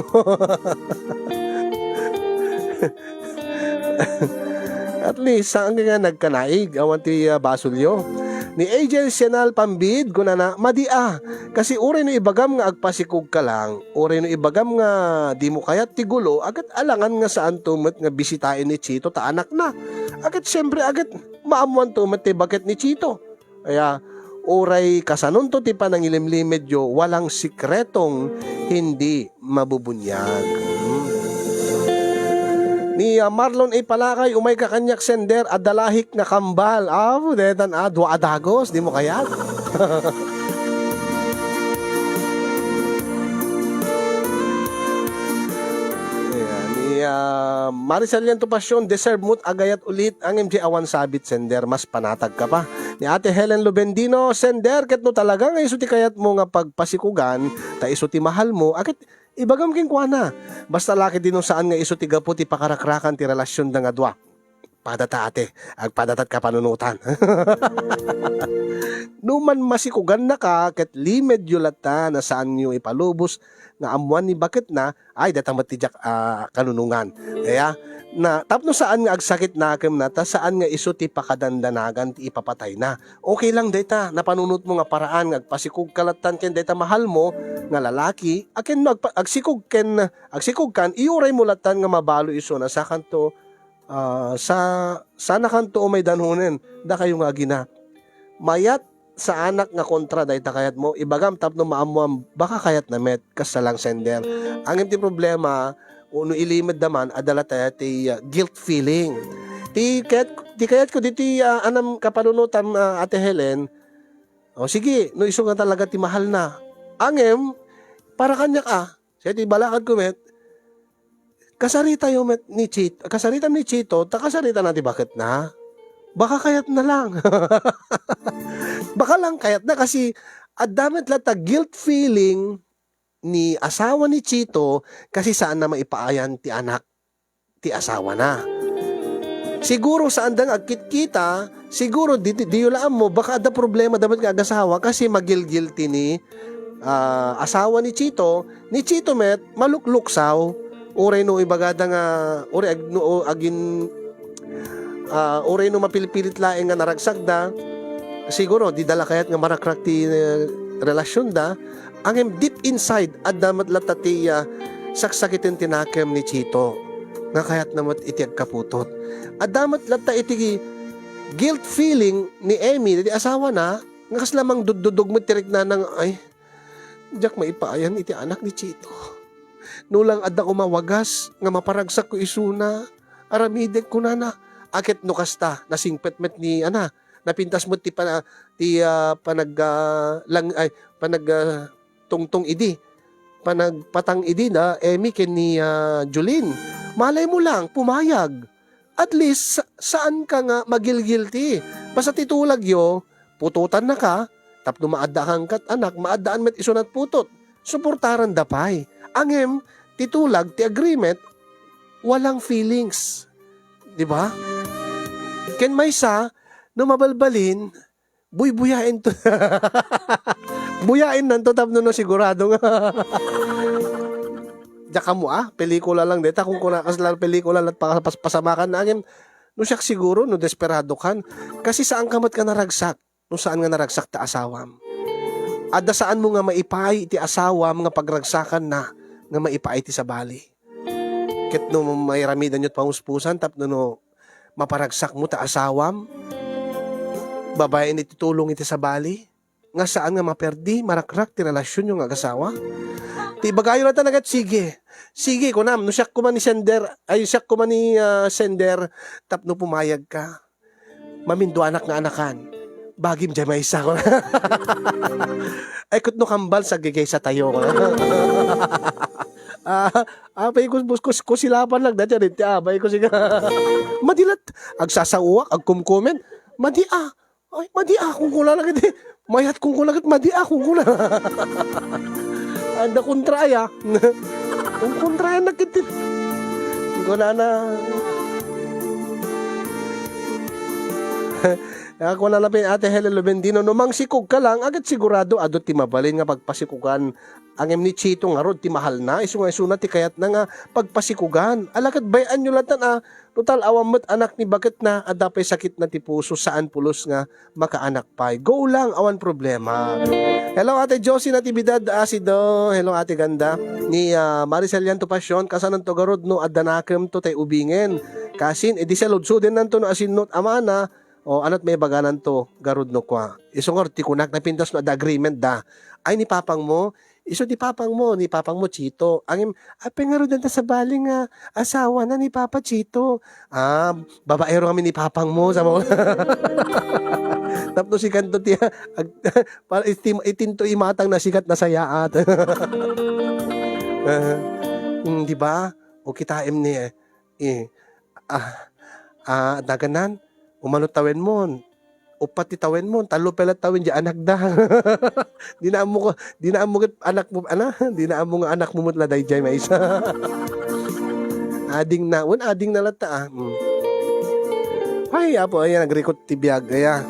At least, saan ka nga nagkanaig? Awan ti basolyo. Ni Angel Sianal Pambid, kung na madia. Kasi uri no ibagam nga agpasikog ka lang, uri no ibagam nga di mo kayat ti gulo, agad alangan nga saan tumat nga bisitain ni Chito, ta anak na. Agad siyempre, agad maamuan tumat ti baget ni Chito. Kaya, uray kasanon to ti panangilimlim medyo walang sikretong hindi mabubunyag. Ni Marlon A. Palakay, umay kakanyak sender, adalahik na kambal. Detan dua adagos, di mo kayat. Maricel Lianto Pasyon, deserve mo't agayat ulit ang MJ Awan Sabit sender, mas panatag ka pa. Ni Ate Helen Lubendino, sender, ket no talaga nga isuti kayat mo nga pagpasikugan, ta isuti mahal mo, akit ibagam king kuana. Basta laki din no saan nga isuti gapo ti pakarakrakan ti relasyon da nga dua. padata ate, agpadatat ka panunutan. Numan masikugan na ka, ket limed yulata na saan nyo ipalubos, nga amuan ni bakit na, ay datamat tijak kanunungan. Kaya, na tapno saan nga agsakit na kem na ta saan nga isu ti pakadandanagan ti ipapatay na. Okay lang data napanunot mo nga paraan nga agpasikog kalatan ken data mahal mo nga lalaki aken no agsikog kan iuray mo latan nga mabalo iso na sa kanto sa sana kanto may danhunen da kayo nga gina. Mayat sa anak nga kontra dayta kayat mo ibagam tapno maamuam baka kayat na met kasalang sender. Ang ti problema uno ilimad naman adala tayo ti guilt feeling. Ti kayat ko diti anam kapanunutan Ate Helen. O sige, no iso nga talaga ti mahal na. Angem para kanya ka. Siya ti balakad ko met. Kasarita yo met ni Chito. Kasarita ni Chito, ta kasarita na ti bakit na. Baka kayat na lang. Baka lang kayat na kasi adamit lata guilt feeling ni asawa ni Chito kasi saan na maipaayan ti anak ti asawa na. Siguro saan dang agkit-kita, siguro di yulaan mo baka ada problema dapat nga agasawa kasi magil-guilty ni asawa ni Chito met malukluksaw. Uray no ibagada nga uray no agin uray no mapilipilit laeng nga naragsag da. Siguro di dala kayat nga marakrak ti relasyon da. Ang deep inside adamat latati saksakitin tinakem ni Chito nga kayat namat itiag kaputot. Adamat lata iti guilt feeling ni Emmy di asawa na nga kaslamang dududog mo tirik na ng ay jak maipaayan iti anak ni Chito. Nulang adda ko mawagas nga maparagsak ko isuna aramidek ko na akit no kasta nasingpet met ni napintas mo ti tungtong idi panagpatang idi na Emmy ken ni Julin. Malay mo lang pumayag. At least saan ka nga magilgilty. Basta titulag yo, pututan na ka, tapno maadaan kat anak, maadaan met isunat putot. Suportaran dapay. Angem titulag ti agreement walang feelings. Di ba? Ken maysa no mabalbalin buy-buyain to. Buyain nanto tapno no sigurado nga. Daka mo pelikula lang deta kung kuna kasla pelikula lat pasamakan na angin no siyak siguro no desperado kan kasi saan kamat ka naragsak no saan nga naragsak ta asawam. Adda saan mo nga maipay ti asawam nga pagragsakan na nga maipay ti sabali. Ket no may ramidan yot pamuspusan tapno no maparagsak mo ta asawam. Babae ni titulong iti sabali nga saan nga maperdi marakrak ti relasyon yung agasawa. Ti bagayo na talaga sige kunam no siyak ko man ni sender sender tapno pumayag ka mamindo anak nga anakan bagim jay maysa ko. Ay kut no kambal sa gigay sa tayo ko. Apay ko silapan lang dati rin ti abay ko siga. Madilat agsasauwak agkumkumen madi kung kula lang iti. Mayat kung kula madi kung kula. Anda kontraya. Kung kontraya nakitin. Kung na. Ako na lapin Ate Helen Lubendino no mangsikog ka lang agad sigurado adot ti mabalin nga pagpasikugan angem ni Chito nga rod ti mahal na isu nga isuna ti kayat na nga pagpasikugan alakad bayan nyo latan total awam met anak ni bakit na adapay sakit na ti puso saan pulos nga makaanak pay go lang awan problema. Hello Ate Josie Natividad Asido. Hello Ate Ganda ni Maricel Yanto Pasyon kasanan to garod no adanakem to tay ubingen kasin edi sa lodso din nanto no asin not amana. O anat may baganan to garud no kwa. Isungor ti kunak na pintas no ad agreement da. Ay ni papang mo, iso ni papang mo Chito. Angim apengaro dan ta sa baling asawa na ni Papa Chito. Babaero kami ni papang mo sa mo. Tapos si kanto ti para itinto imatang na sikat na sayaat. Di ba? O kitaem ni daganan umanot tawen mo, upat ti tawen mo, talo pala tawen di anak da. Di na mo anak mo di na mo nga anak mo mutla dayjay maisa. Ading na lata Ay, apo, ayan, nag-record tibiyag. Ayan.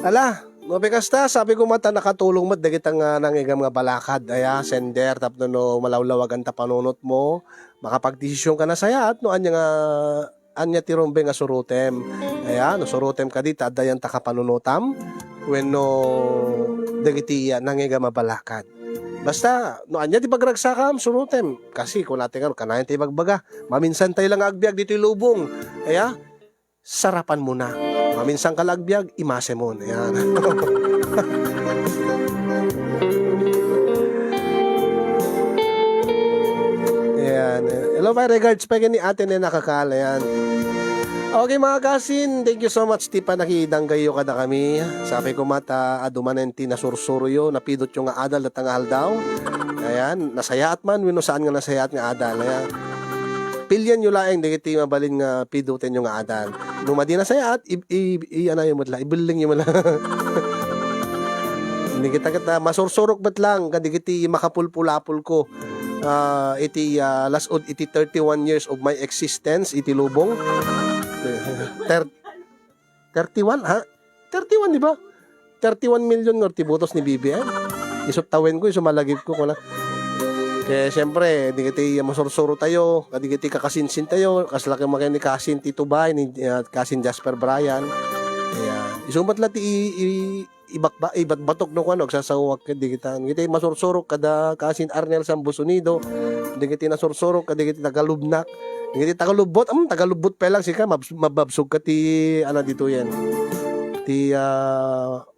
Ala, no kasta, sabi ko mata nakatulong mo, dagit ang nangigam nga balakad. Aya, sender, tapno no malawlawag ang tapanunot mo, makapagdesisyon ka na saya at no anya tirombe nga surutem. Aya, no surutem ka dita, dayan ta kapanunutam, when no dagiti nangigam nga balakad. Basta, no anya di bagragsakam, surutem. Kasi kung natin kanayan tayo bagbaga, maminsan tayo lang agbyag dito lubong. Aya, sarapan mo na. Maminsan kalagbyag, imase mo. Ayan. Ayan. Hello, my regards pa ni ate na nakakala. Ayan. Okay mga kasin, thank you so much. Ti pa nakidanggayo ka na kami. Sabi ko mata, adumanenti na sursuryo, napidot yung nga adal at tangal daw. Ayan, nasayaat man, wino saan nga nasayaat nga adal. Ayan. Pilyan nyo laeng, di kiti mabalin nga pidutin yung nga adal. Nung madi na sayaat, i-anayo mo lang, ibiling nyo mo lang. Hindi kita masursurok ba't lang, hindi kiti makapulpulapul ko. Iti last od, iti 31 years of my existence, iti lubong. 31, ha? 31, di ba? 31 million ng tibutos ni BBM. Isot tawin ko, isumalagip ko na. Kaya siyempre, di kiti masursuro tayo, di kiti kakasinsin tayo, kaslaki mga ni Kasin Tito Bay, ni Kasin Jasper Bryan. Kaya, isumat lang ibatbatok no kano, sasawak ka, di kita masursurok kada Kasin Arnel Sambusunido, di kiti nasursurok, di kiti tagalubnak, di kiti tagalubot, tagalubot pa lang sika, mababsog ka ti, dito yan, ti,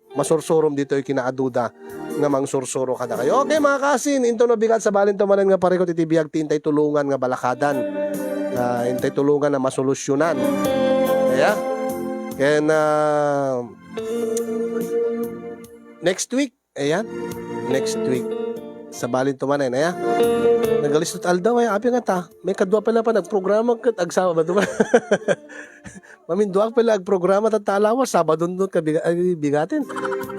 masursurom dito yung kinaaduda nga mang sursuro kada kayo. Okay mga kasin, into no bigat sa balin tumanan nga pareho titibiyag tintay tulungan nga balakadan. Intay tulungan na masolusyonan. Kaya, and next week, ayan, next week sa balin tumanan, ayan. Nagalistot aldaw ay api nga ta. May kadwa pala pa nagprograma kat agsawa ba to? Maminduak pala agprograma tatalawas Sabado doon ka bigatin.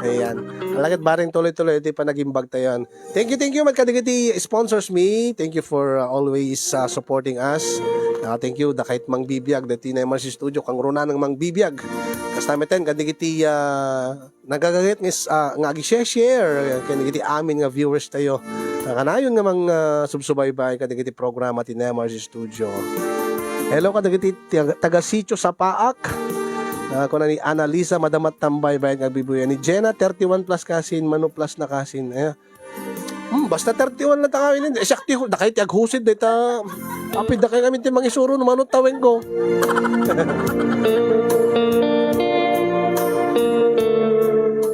Ayan. Alagad baring tuloy-tuloy ito pa naging bag tayo. Thank you magkadigiti sponsors me. Thank you for always supporting us. Thank you da kahit mang bibiyag dati na MRC Studio kang runa ng mang bibiyag. Kastameten kadigiti nagagagit nga agi-share kadigiti amin nga viewers tayo. Kanayon nga mang subsubaybay kadigiti programa ti MRC Studio. Hello kadigiti taga Sitio sa Paak. Kung ni Annalisa Madamat Tambay bayad nga bibuya ni Jenna 31 plus kasin Mano plus na kasin basta 31 na takawin sakti ko dakay ti aghusid deta apid dakay kami ti mangisuro no manot tawen ko.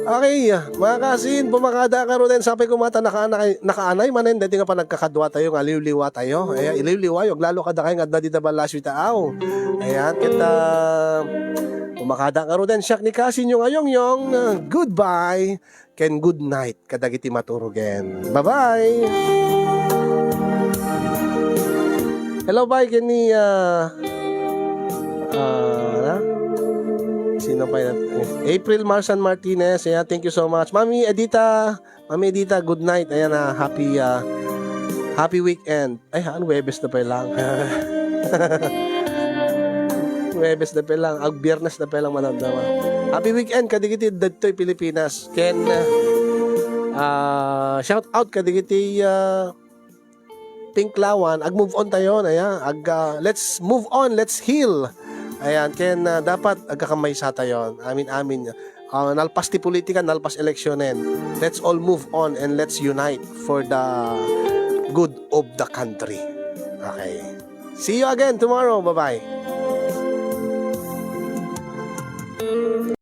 Okay, mga kasin, pumakada ka rin sabi ko mata nakaanay manen dati nga pa nagkakadwa tayo nga liwliwa tayo. Ayan, iliwliwa yung lalo kada kayo nga dito ba last week taaw. Ayan, kita pumakada ka rin siyak ni kasin yung ayong goodbye ken good night kadagiti maturugen. Bye-bye. Hello, bye ken ni sino pa yun? April Marsan Martinez. Ayan, thank you so much. Mami Edita, good night. Ayan na, happy weekend. Ay, Webes na pa lang. Webes na pa lang. Biyernes na pa lang manandawa. Happy weekend, kadigiti dadtoy Pilipinas. Ken, shout out kadigiti Pinklawan. Ag-move on tayo. Ayan, let's move on, let's heal. Ayan, ken dapat agkakamay sa tayo. Amin. Nalpas ti politika, nalpas eleksyonen. Let's all move on and let's unite for the good of the country. Okay. See you again tomorrow. Bye-bye.